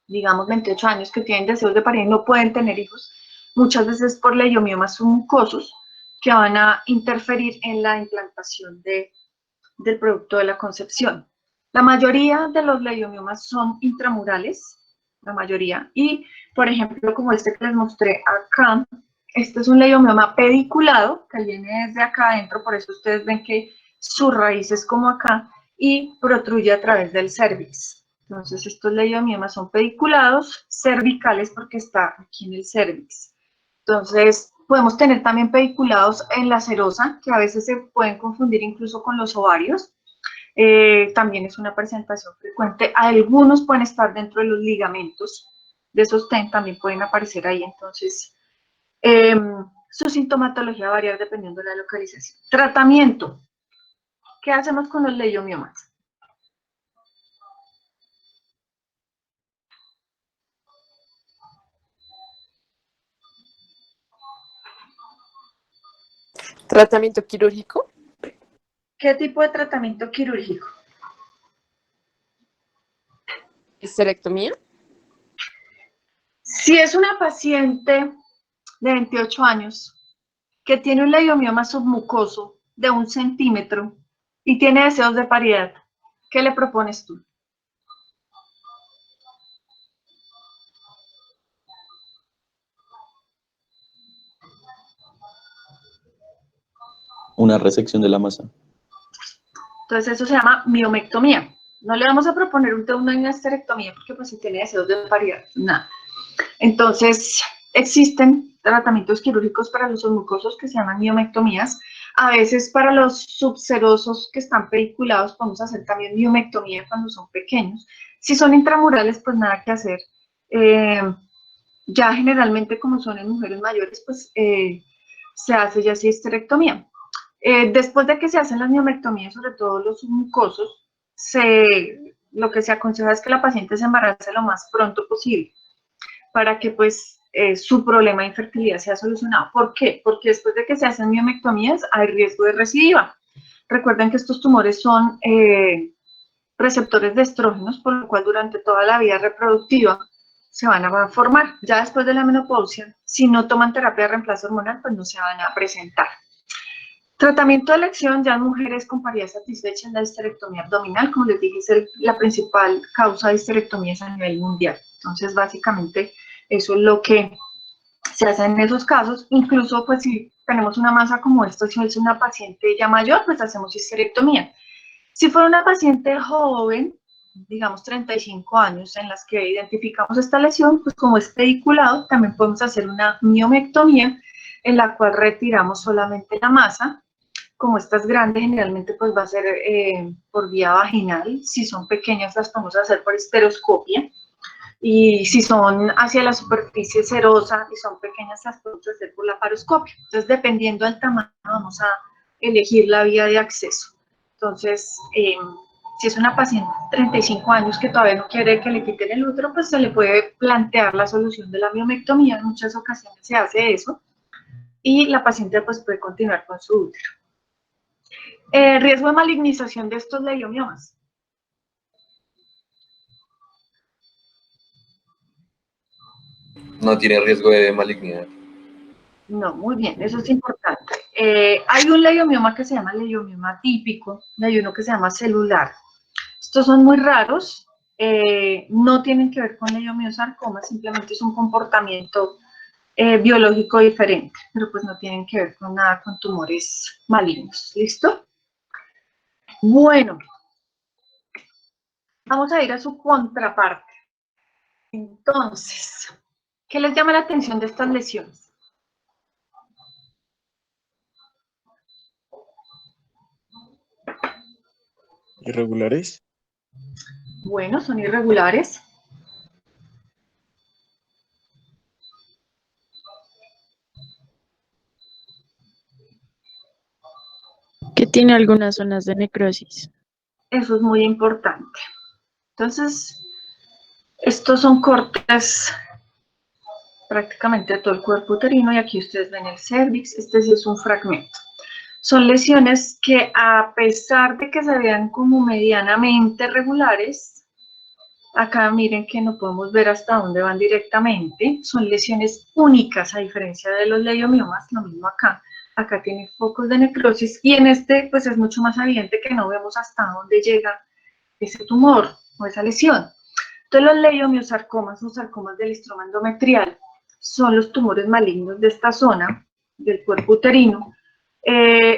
digamos 28 años, que tienen deseos de parir, no pueden tener hijos, muchas veces por leiomiomas submucosos que van a interferir en la implantación del producto de la concepción. La mayoría de los leiomiomas son intramurales, la mayoría, y por ejemplo, como este que les mostré acá, este es un leiomioma pediculado, que viene desde acá adentro, por eso ustedes ven que su raíz es como acá, y protruye a través del cérvix. Entonces, estos leiomiomas son pediculados, cervicales, porque está aquí en el cérvix. Entonces, Podemos tener también pediculados en la serosa, que a veces se pueden confundir incluso con los ovarios. También es una presentación frecuente. Algunos pueden estar dentro de los ligamentos de sostén, también pueden aparecer ahí. Entonces, su sintomatología va a variar dependiendo de la localización. Tratamiento. ¿Qué hacemos con los leiomiomas? ¿Tratamiento quirúrgico? ¿Qué tipo de tratamiento quirúrgico? ¿Histerectomía? Si es una paciente de 28 años que tiene un leiomioma submucoso de 1 centímetro y tiene deseos de paridad, ¿qué le propones tú? Una resección de la masa. Entonces eso se llama miomectomía. No le vamos a proponer una histerectomía porque pues si tiene deseos de paridad, nada. Entonces existen tratamientos quirúrgicos para los submucosos que se llaman miomectomías. A veces para los subserosos que están pediculados podemos hacer también miomectomía cuando son pequeños. Si son intramurales, pues nada que hacer. Ya generalmente como son en mujeres mayores, pues se hace ya histerectomía. Después de que se hacen las miomectomías, sobre todo los submucosos, lo que se aconseja es que la paciente se embarace lo más pronto posible para que pues su problema de infertilidad sea solucionado. ¿Por qué? Porque después de que se hacen miomectomías hay riesgo de recidiva. Recuerden que estos tumores son receptores de estrógenos, por lo cual durante toda la vida reproductiva se van a formar. Ya después de la menopausia, si no toman terapia de reemplazo hormonal, pues no se van a presentar. Tratamiento de elección ya en mujeres con paridad satisfecha en la histerectomía abdominal, como les dije, es la principal causa de histerectomías a nivel mundial. Entonces, básicamente, eso es lo que se hace en esos casos. Incluso, pues, si tenemos una masa como esta, si es una paciente ya mayor, pues hacemos histerectomía. Si fuera una paciente joven, digamos 35 años, en las que identificamos esta lesión, pues como es pediculado, también podemos hacer una miomectomía, en la cual retiramos solamente la masa. Como esta es grande, generalmente pues va a ser por vía vaginal. Si son pequeñas, las podemos hacer por histeroscopia. Y si son hacia la superficie serosa y son pequeñas, las podemos hacer por laparoscopia. Entonces, dependiendo del tamaño, vamos a elegir la vía de acceso. Entonces, si es una paciente de 35 años que todavía no quiere que le quiten el útero, pues se le puede plantear la solución de la miomectomía. En muchas ocasiones se hace eso y la paciente pues puede continuar con su útero. Riesgo de malignización de estos leiomiomas. No tiene riesgo de malignidad. No, muy bien, eso es importante. Hay un leiomioma que se llama leiomioma típico y hay uno que se llama celular. Estos son muy raros, no tienen que ver con leiomiosarcoma, simplemente es un comportamiento biológico diferente, pero pues no tienen que ver con nada con tumores malignos. ¿Listo? Bueno, vamos a ir a su contraparte. Entonces, ¿qué les llama la atención de estas lesiones? ¿Irregulares? Bueno, son irregulares. Que tiene algunas zonas de necrosis. Eso es muy importante. Entonces, estos son cortes prácticamente de todo el cuerpo uterino y aquí ustedes ven el cervix, este sí es un fragmento. Son lesiones que a pesar de que se vean como medianamente regulares, acá miren que no podemos ver hasta dónde van directamente, son lesiones únicas a diferencia de los leiomiomas, lo mismo acá. Acá tiene focos de necrosis y en este pues es mucho más evidente que no vemos hasta dónde llega ese tumor o esa lesión. Entonces los leiomiosarcomas o sarcomas del estroma endometrial son los tumores malignos de esta zona del cuerpo uterino.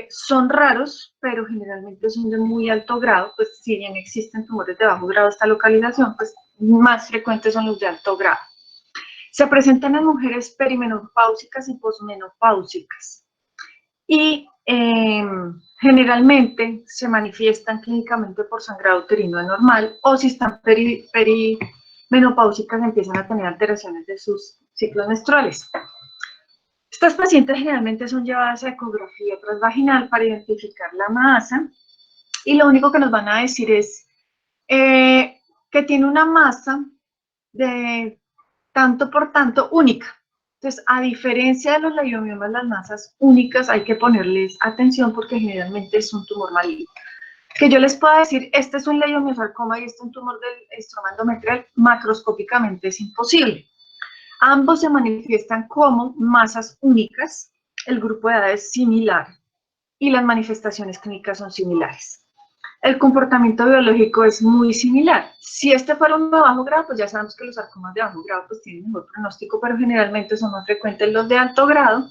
Son raros, pero generalmente son de muy alto grado, pues si bien existen tumores de bajo grado de esta localización, pues más frecuentes son los de alto grado. Se presentan en mujeres perimenopáusicas y posmenopáusicas. Y generalmente se manifiestan clínicamente por sangrado uterino anormal o si están perimenopáusicas empiezan a tener alteraciones de sus ciclos menstruales. Estas pacientes generalmente son llevadas a ecografía transvaginal para identificar la masa y lo único que nos van a decir es que tiene una masa de tanto por tanto única. Entonces, a diferencia de los leiomiomas, las masas únicas hay que ponerles atención porque generalmente es un tumor maligno. Que yo les pueda decir, este es un leiomiosarcoma y este es un tumor del estroma endometrial, macroscópicamente es imposible. Ambos se manifiestan como masas únicas, el grupo de edad es similar y las manifestaciones clínicas son similares. El comportamiento biológico es muy similar. Si este fuera uno de bajo grado, pues ya sabemos que los sarcomas de bajo grado pues tienen mejor pronóstico, pero generalmente son más frecuentes los de alto grado,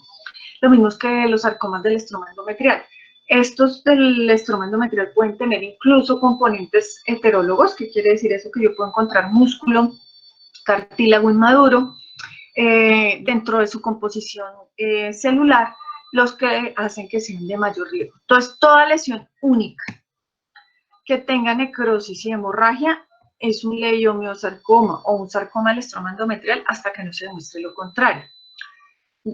lo mismo que los sarcomas del estroma endometrial. Estos del estroma endometrial pueden tener incluso componentes heterólogos, que quiere decir eso, que yo puedo encontrar músculo, cartílago inmaduro, dentro de su composición celular, los que hacen que sean de mayor riesgo. Entonces, toda lesión única que tenga necrosis y hemorragia es un leiomiosarcoma o un sarcoma del estroma endometrial hasta que no se demuestre lo contrario.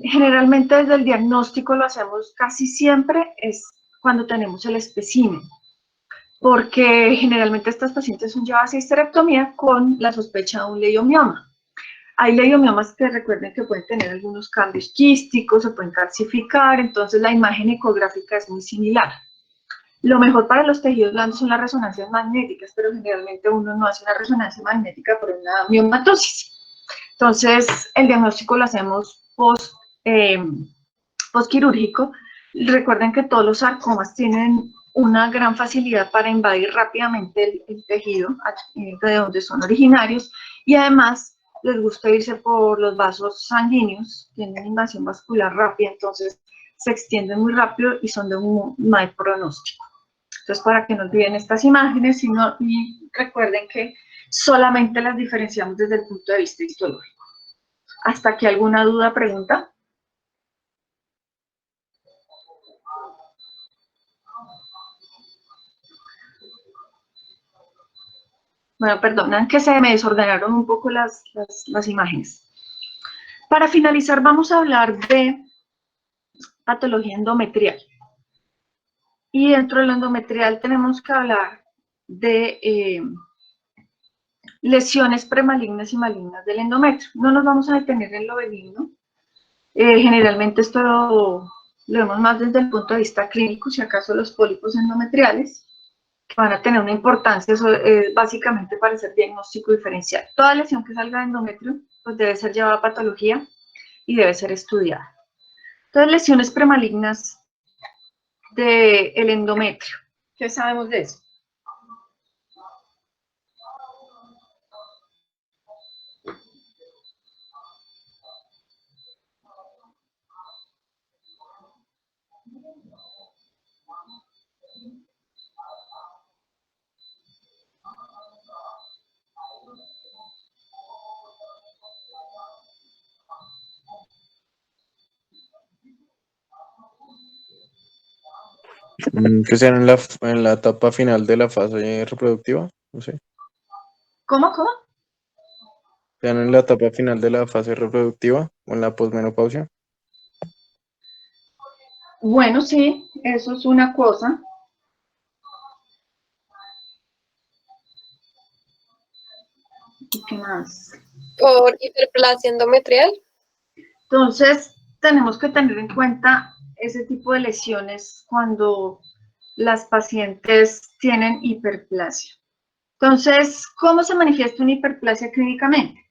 Generalmente desde el diagnóstico lo hacemos casi siempre es cuando tenemos el espécimen, porque generalmente estas pacientes son llevadas a histerectomía con la sospecha de un leiomioma. Hay leiomiomas que recuerden que pueden tener algunos cambios quísticos, se pueden calcificar, entonces la imagen ecográfica es muy similar. Lo mejor para los tejidos blandos son las resonancias magnéticas, pero generalmente uno no hace una resonancia magnética por una miomatosis. Entonces, el diagnóstico lo hacemos postquirúrgico. Recuerden que todos los sarcomas tienen una gran facilidad para invadir rápidamente el tejido de donde son originarios y además les gusta irse por los vasos sanguíneos, tienen invasión vascular rápida, entonces se extienden muy rápido y son de un mal pronóstico. Entonces, para que no olviden estas imágenes, y recuerden que solamente las diferenciamos desde el punto de vista histológico. ¿Hasta aquí alguna duda, pregunta? Bueno, perdonan que se me desordenaron un poco las imágenes. Para finalizar, vamos a hablar de patología endometrial. Y dentro del endometrial tenemos que hablar de lesiones premalignas y malignas del endometrio. No nos vamos a detener en lo benigno. Generalmente esto lo vemos más desde el punto de vista clínico, si acaso los pólipos endometriales, que van a tener una importancia básicamente para hacer diagnóstico diferencial. Toda lesión que salga de endometrio pues debe ser llevada a patología y debe ser estudiada. Entonces, lesiones premalignas del endometrio. ¿Qué sabemos de eso? Que sean en la etapa final de la fase reproductiva, no sé. ¿Cómo? Sean en la etapa final de la fase reproductiva o en la posmenopausia. Bueno, sí, eso es una cosa. ¿Y qué más? Por hiperplasia endometrial. Entonces, tenemos que tener en cuenta ese tipo de lesiones cuando las pacientes tienen hiperplasia. Entonces, ¿cómo se manifiesta una hiperplasia clínicamente?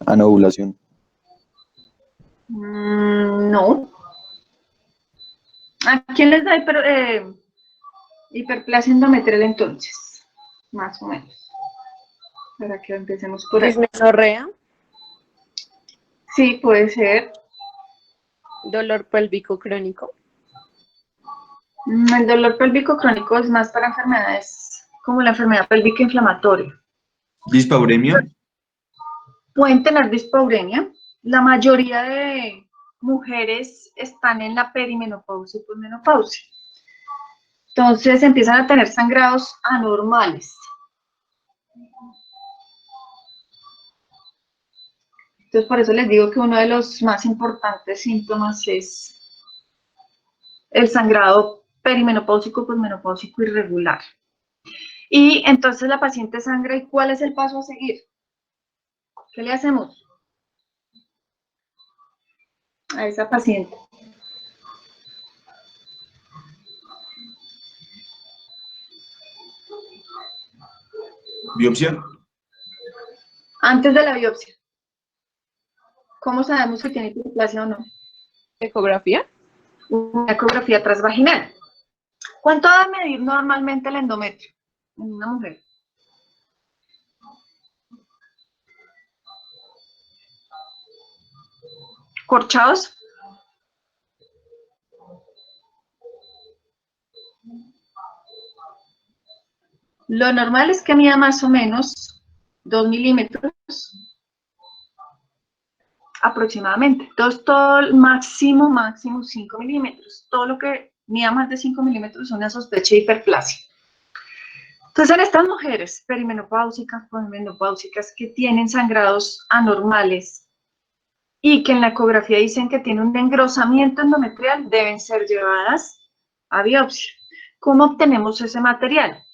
Anovulación. No. ¿A quién les da hiperplasia endometrial entonces? Más o menos. Para que empecemos por ahí. Dismenorrea, Sí, puede ser. dolor pélvico crónico, El dolor pélvico crónico es más para enfermedades como la enfermedad pélvica inflamatoria. Dispauremia. Pueden tener dispauremia. La mayoría de mujeres están en la perimenopausia y posmenopausia. Entonces empiezan a tener sangrados anormales. Entonces por eso les digo que uno de los más importantes síntomas es el sangrado perimenopáusico, posmenopáusico irregular. Y entonces la paciente sangra, ¿y cuál es el paso a seguir? ¿Qué le hacemos a esa paciente? Biopsia. Antes de la biopsia, ¿cómo sabemos si tiene hiperplasia o no? ¿Ecografía? Una ecografía transvaginal. ¿Cuánto va a medir normalmente el endometrio en una mujer? ¿Corchados? Lo normal es que mida más o menos 2 milímetros aproximadamente. Entonces, todo el máximo 5 milímetros. Todo lo que mida más de 5 milímetros es una sospecha de hiperplasia. Entonces, en estas mujeres perimenopáusicas, posmenopáusicas, que tienen sangrados anormales y que en la ecografía dicen que tienen un engrosamiento endometrial, deben ser llevadas a biopsia. ¿Cómo obtenemos ese material?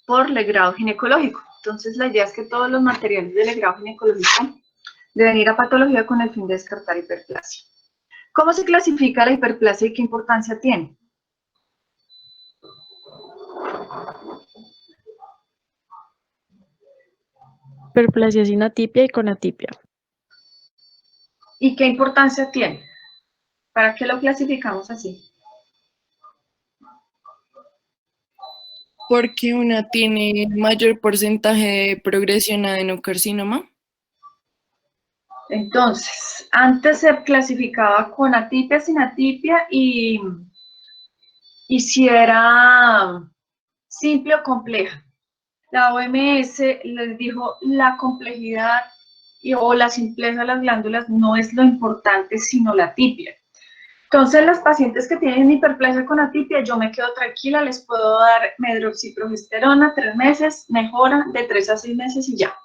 Por legrado ginecológico. Entonces, la idea es que todos los materiales de legrado ginecológico deben ir a patología con el fin de descartar hiperplasia. ¿Cómo se clasifica la hiperplasia y qué importancia tiene? Hiperplasia sin atipia y con atipia. ¿Y qué importancia tiene? ¿Para qué lo clasificamos así? Porque una tiene mayor porcentaje de progresión a adenocarcinoma. Entonces, antes se clasificaba con atipia, sin atipia y si era simple o compleja. La OMS les dijo la complejidad o la simpleza de las glándulas no es lo importante, sino la atipia. Entonces, las pacientes que tienen hiperplasia con atipia, yo me quedo tranquila, les puedo dar medroxiprogesterona 3 meses, mejora de 3 a 6 meses y ya.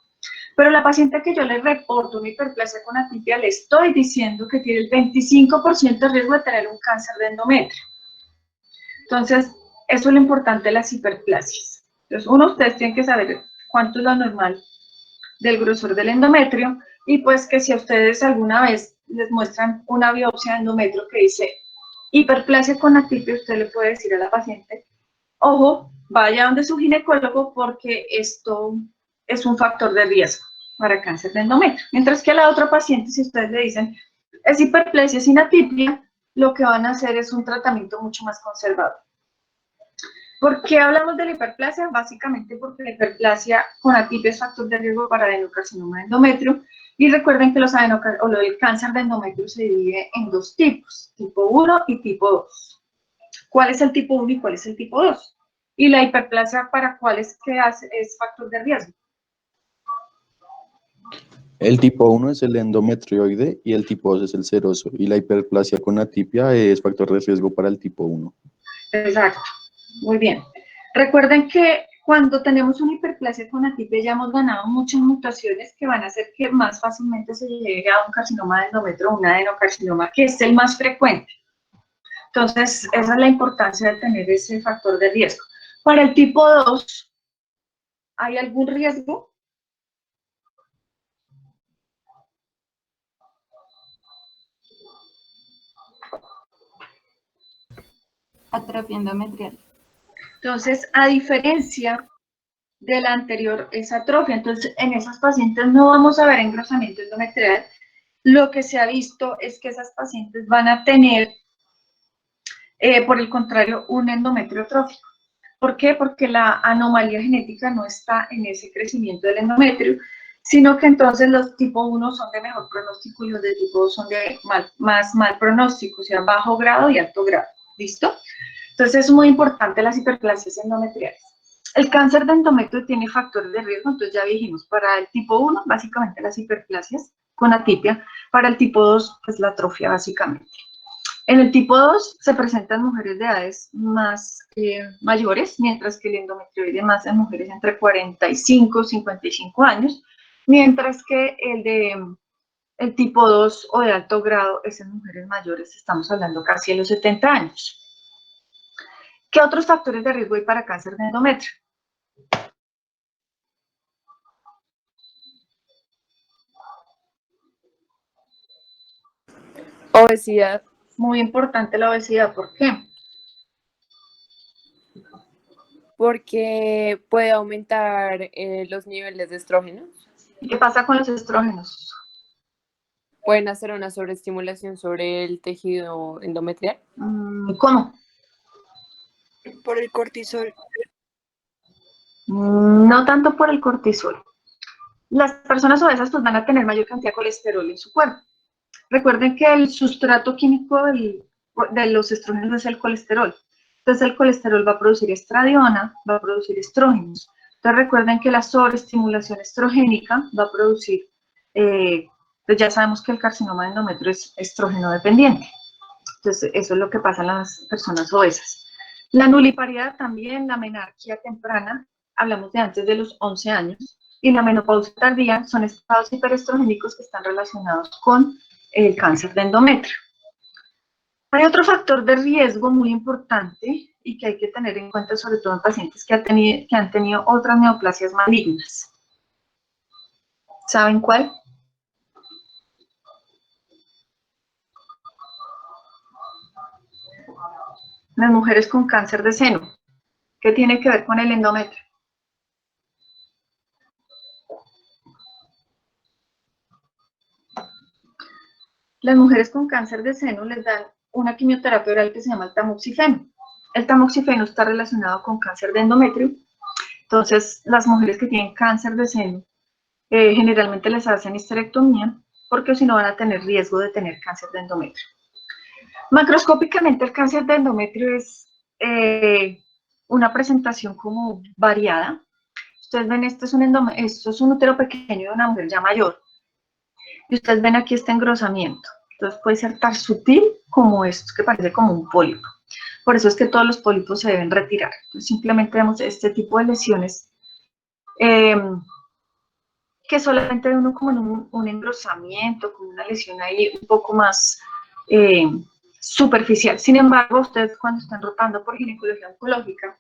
Pero la paciente que yo le reporto una hiperplasia con atipia, le estoy diciendo que tiene el 25% de riesgo de tener un cáncer de endometrio. Entonces, eso es lo importante de las hiperplasias. Entonces, ustedes tienen que saber cuánto es lo normal del grosor del endometrio y pues que si a ustedes alguna vez les muestran una biopsia de endometrio que dice hiperplasia con atipia, usted le puede decir a la paciente, ojo, vaya donde su ginecólogo porque esto es un factor de riesgo para cáncer de endometrio. Mientras que a la otra paciente, si ustedes le dicen es hiperplasia sin atipia, lo que van a hacer es un tratamiento mucho más conservador. ¿Por qué hablamos de la hiperplasia? Básicamente porque la hiperplasia con atipia es factor de riesgo para adenocarcinoma de endometrio. Y recuerden que el cáncer de endometrio se divide en 2 tipos, tipo 1 y tipo 2. ¿Cuál es el tipo 1 y cuál es el tipo 2? Y la hiperplasia, ¿para cuál es que es factor de riesgo? El tipo 1 es el endometrioide y el tipo 2 es el seroso. Y la hiperplasia con atipia es factor de riesgo para el tipo 1. Exacto, muy bien. Recuerden que cuando tenemos una hiperplasia con atipia ya hemos ganado muchas mutaciones que van a hacer que más fácilmente se llegue a un carcinoma de endometrio o un adenocarcinoma, que es el más frecuente. Entonces, esa es la importancia de tener ese factor de riesgo. Para el tipo 2, ¿hay algún riesgo? Atrofia endometrial. Entonces, a diferencia de la anterior, es atrofia. Entonces, en esas pacientes no vamos a ver engrosamiento endometrial. Lo que se ha visto es que esas pacientes van a tener, por el contrario, un endometrio atrófico. ¿Por qué? Porque la anomalía genética no está en ese crecimiento del endometrio, sino que entonces los tipo 1 son de mejor pronóstico y los de tipo 2 son de más mal pronóstico, o sea, bajo grado y alto grado. ¿Listo? Entonces es muy importante las hiperplasias endometriales. El cáncer de endometrio tiene factores de riesgo, entonces ya dijimos, para el tipo 1, básicamente las hiperplasias con atipia, para el tipo 2, pues la atrofia básicamente. En el tipo 2 se presentan mujeres de edades más mayores, mientras que el endometrioide más en mujeres entre 45 y 55 años, mientras que el tipo 2 o de alto grado es en mujeres mayores, estamos hablando casi de los 70 años. ¿Qué otros factores de riesgo hay para cáncer de endometrio? Obesidad. Muy importante la obesidad, ¿por qué? Porque puede aumentar los niveles de estrógenos. ¿Y qué pasa con los estrógenos? Pueden hacer una sobreestimulación sobre el tejido endometrial. ¿Cómo? Por el cortisol. No tanto por el cortisol. Las personas obesas pues van a tener mayor cantidad de colesterol en su cuerpo. Recuerden que el sustrato químico de los estrógenos es el colesterol. Entonces el colesterol va a producir estradiol, va a producir estrógenos. Entonces recuerden que la sobreestimulación estrogénica va a producir, pues ya sabemos que el carcinoma de endometrio es estrógeno dependiente. Entonces eso es lo que pasa en las personas obesas. La nulipariedad también, la menarquía temprana, hablamos de antes de los 11 años, y la menopausia tardía son estados hiperestrogénicos que están relacionados con el cáncer de endometrio. Hay otro factor de riesgo muy importante y que hay que tener en cuenta, sobre todo en pacientes que han tenido otras neoplasias malignas. ¿Saben cuál? Las mujeres con cáncer de seno. ¿Qué tiene que ver con el endometrio? Las mujeres con cáncer de seno les dan una quimioterapia oral que se llama el tamoxifeno. El tamoxifeno está relacionado con cáncer de endometrio. Entonces, las mujeres que tienen cáncer de seno generalmente les hacen histerectomía porque si no van a tener riesgo de tener cáncer de endometrio. Macroscópicamente el cáncer de endometrio es una presentación como variada. Ustedes ven, esto es un útero pequeño de una mujer ya mayor. Y ustedes ven aquí este engrosamiento. Entonces puede ser tan sutil como esto, que parece como un pólipo. Por eso es que todos los pólipos se deben retirar. Entonces, simplemente vemos este tipo de lesiones que solamente ve uno como en un engrosamiento, como una lesión ahí un poco más superficial. Sin embargo, ustedes cuando están rotando por ginecología oncológica,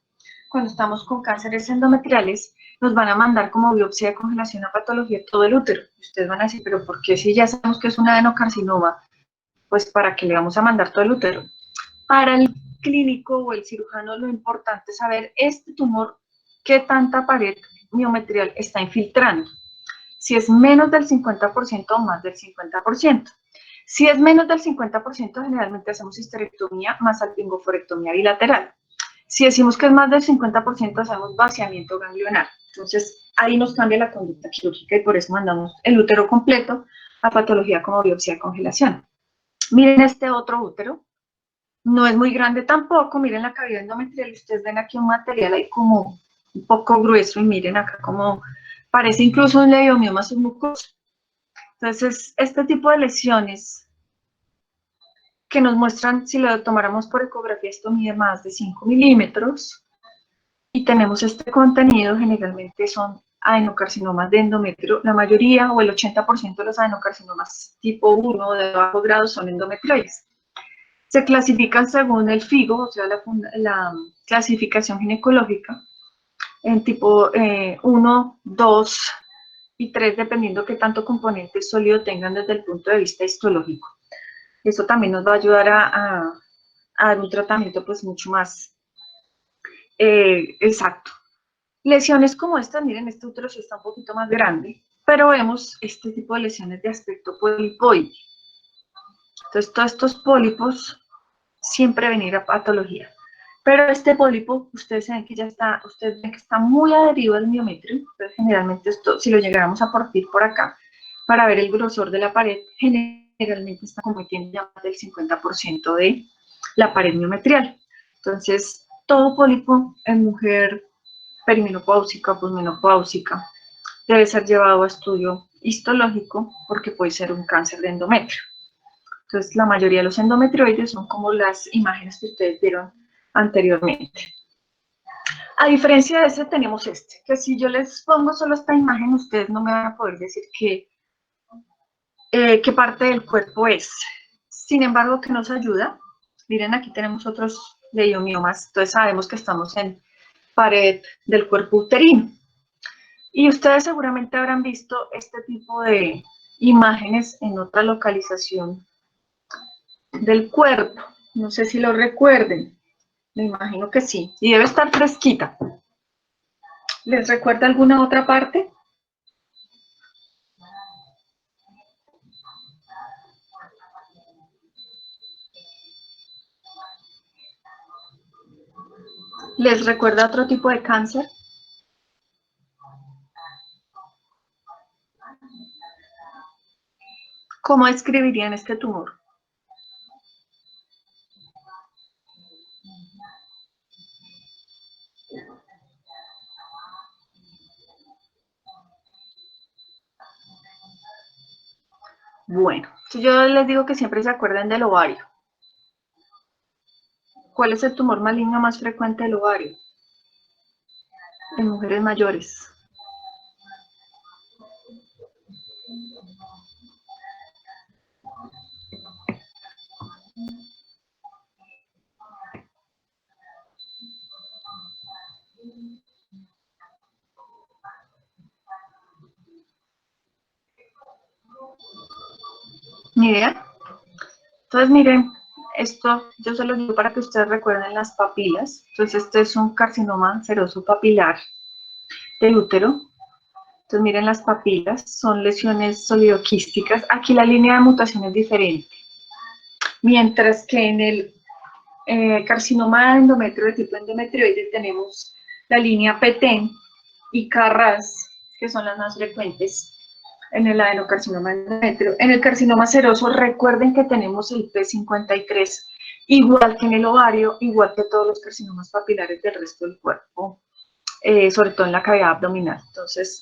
cuando estamos con cánceres endometriales, nos van a mandar como biopsia de congelación a patología todo el útero. Ustedes van a decir, pero ¿por qué si ya sabemos que es un adenocarcinoma? Pues ¿para qué le vamos a mandar todo el útero? Para el clínico o el cirujano lo importante es saber este tumor, qué tanta pared miometrial está infiltrando. Si es menos del 50% o más del 50%. Si es menos del 50%, generalmente hacemos histerectomía más salpingoforectomía bilateral. Si decimos que es más del 50%, hacemos vaciamiento ganglionar. Entonces, ahí nos cambia la conducta quirúrgica y por eso mandamos el útero completo a patología como biopsia de congelación. Miren este otro útero. No es muy grande tampoco. Miren la cavidad endometrial. Ustedes ven aquí un material ahí como un poco grueso y miren acá como parece incluso un leiomioma submucoso. Entonces, este tipo de lesiones que nos muestran, si lo tomáramos por ecografía, esto mide más de 5 milímetros y tenemos este contenido, generalmente son adenocarcinomas de endometrio. La mayoría o el 80% de los adenocarcinomas tipo 1 o de bajo grado son endometrioides. Se clasifican según el FIGO, o sea, la clasificación ginecológica, en tipo 1, 2 y 3, dependiendo qué tanto componente sólido tengan desde el punto de vista histológico. Eso también nos va a ayudar a dar un tratamiento pues mucho más exacto. Lesiones como estas, miren, este útero sí está un poquito más grande, pero vemos este tipo de lesiones de aspecto polipoide. Entonces, todos estos pólipos siempre venir a patología. Pero este pólipo, ustedes ven que ustedes ven que está muy adherido al miometrio. Entonces, generalmente esto, si lo llegáramos a partir por acá, para ver el grosor de la pared, generalmente está cometiendo ya más del 50% de la pared miometrial. Entonces, todo pólipo en mujer perimenopáusica, posmenopáusica, debe ser llevado a estudio histológico porque puede ser un cáncer de endometrio. Entonces, la mayoría de los endometrioides son como las imágenes que ustedes vieron anteriormente. A diferencia de este, tenemos este, que si yo les pongo solo esta imagen, ustedes no me van a poder decir qué parte del cuerpo es. Sin embargo, ¿qué nos ayuda? Miren, aquí tenemos otros leiomiomas, entonces sabemos que estamos en pared del cuerpo uterino. Y ustedes seguramente habrán visto este tipo de imágenes en otra localización del cuerpo. No sé si lo recuerden. Me imagino que sí. Y debe estar fresquita. ¿Les recuerda alguna otra parte? ¿Les recuerda otro tipo de cáncer? ¿Cómo describirían este tumor? Bueno, si yo les digo que siempre se acuerden del ovario. ¿Cuál es el tumor maligno más frecuente del ovario? En mujeres mayores. ¿Ni idea? Entonces, miren, esto yo se lo digo para que ustedes recuerden las papilas. Entonces, este es un carcinoma seroso papilar del útero. Entonces, miren las papilas, son lesiones solidoquísticas. Aquí la línea de mutación es diferente. Mientras que en el carcinoma de endometrio de tipo endometrioide tenemos la línea Petén y Carras, que son las más frecuentes en el adenocarcinoma endometrio. En el carcinoma seroso, recuerden que tenemos el P53, igual que en el ovario, igual que todos los carcinomas papilares del resto del cuerpo, sobre todo en la cavidad abdominal. Entonces,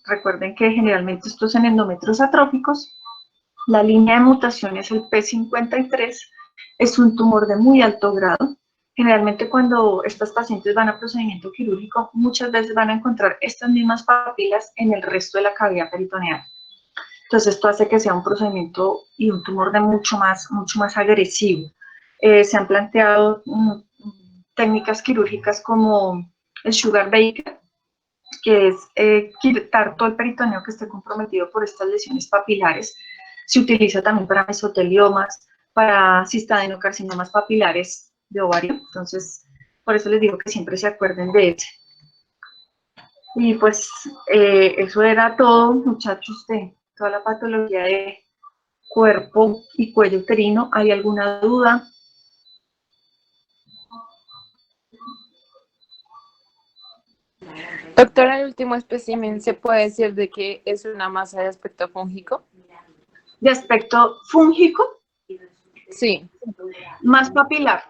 recuerden que generalmente estos en endometrios atróficos, la línea de mutación es el P53, es un tumor de muy alto grado. Generalmente cuando estas pacientes van a procedimiento quirúrgico, muchas veces van a encontrar estas mismas papilas en el resto de la cavidad peritoneal. Entonces esto hace que sea un procedimiento y un tumor de mucho más agresivo. Se han planteado técnicas quirúrgicas como el sugar baker, que es quitar todo el peritoneo que esté comprometido por estas lesiones papilares. Se utiliza también para mesoteliomas, para cistadenocarcinomas papilares de ovario. Entonces, por eso les digo que siempre se acuerden de ese. Y pues eso era todo, muchachos, de toda la patología de cuerpo y cuello uterino. ¿Hay alguna duda? Doctora, el último espécimen, ¿se puede decir de que es una masa de aspecto fúngico? ¿De aspecto fúngico? Sí. Más papilar.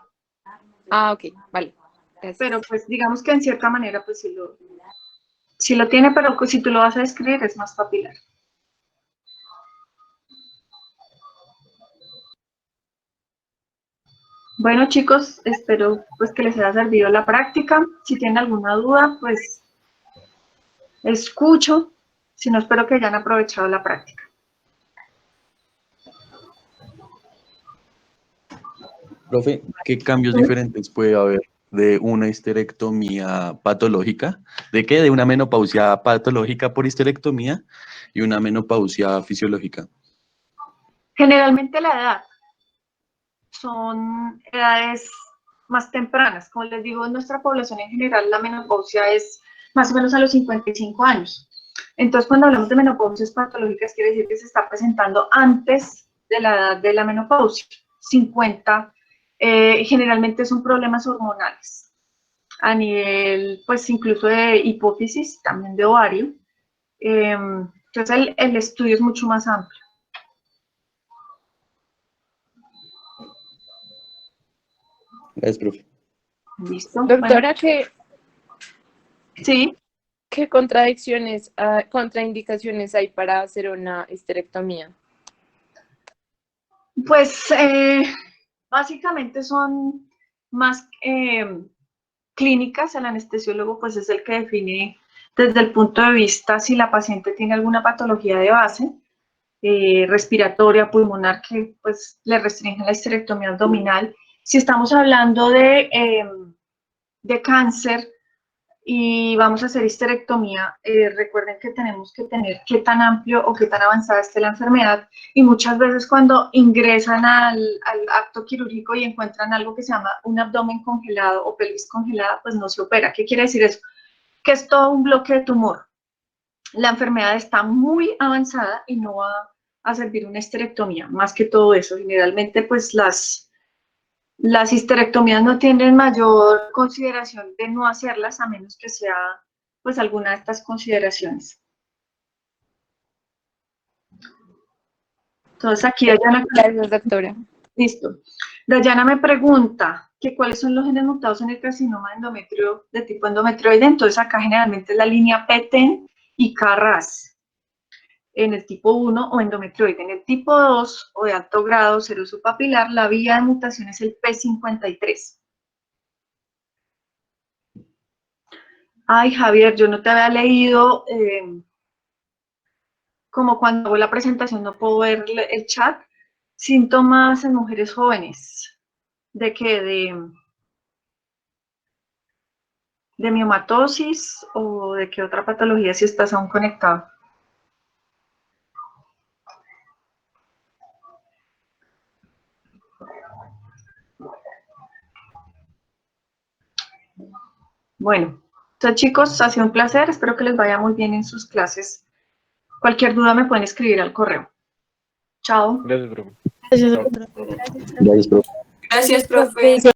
Ah, ok, vale. Gracias. Pero pues digamos que en cierta manera pues sí lo tiene, pero si tú lo vas a describir es más papilar. Bueno, chicos, espero pues que les haya servido la práctica. Si tienen alguna duda, pues escucho. Si no, espero que hayan aprovechado la práctica. Profe, ¿qué cambios diferentes puede haber de una histerectomía patológica? ¿De qué? De una menopausia patológica por histerectomía y una menopausia fisiológica. Generalmente la edad son edades más tempranas. Como les digo, en nuestra población en general la menopausia es más o menos a los 55 años. Entonces, cuando hablamos de menopausias patológicas, quiere decir que se está presentando antes de la edad de la menopausia, 50 Generalmente son problemas hormonales, a nivel, pues incluso de hipófisis, también de ovario. Entonces el estudio es mucho más amplio. Gracias, profe. ¿Listo? Doctora, Sí. ¿qué contradicciones, contraindicaciones hay para hacer una histerectomía? Pues básicamente son más clínicas. El anestesiólogo pues es el que define desde el punto de vista si la paciente tiene alguna patología de base, respiratoria, pulmonar, que pues le restringen la histerectomía abdominal. Si estamos hablando de cáncer y vamos a hacer histerectomía, recuerden que tenemos que tener qué tan amplio o qué tan avanzada esté la enfermedad, y muchas veces cuando ingresan al acto quirúrgico y encuentran algo que se llama un abdomen congelado o pelvis congelada, pues no se opera. ¿Qué quiere decir eso? Que es todo un bloque de tumor. La enfermedad está muy avanzada y no va a servir una histerectomía. Más que todo eso, generalmente pues las histerectomías no tienen mayor consideración de no hacerlas, a menos que sea pues alguna de estas consideraciones. Entonces aquí Dayana... Gracias, doctora. Listo. Dayana me pregunta que cuáles son los genes mutados en el carcinoma de endometrio de tipo endometrioide. Entonces acá generalmente es la línea PTEN y KRAS. En el tipo 1 o endometrioide. En el tipo 2 o de alto grado seroso papilar, la vía de mutación es el P53. Ay, Javier, yo no te había leído, como cuando hago la presentación no puedo ver el chat. Síntomas en mujeres jóvenes. ¿De qué? ¿De miomatosis o de qué otra patología si estás aún conectado? Bueno, entonces chicos, ha sido un placer, espero que les vaya muy bien en sus clases. Cualquier duda me pueden escribir al correo. Chao. Gracias, profe. Gracias, Chao. doctora. Gracias, profe. Gracias, profe.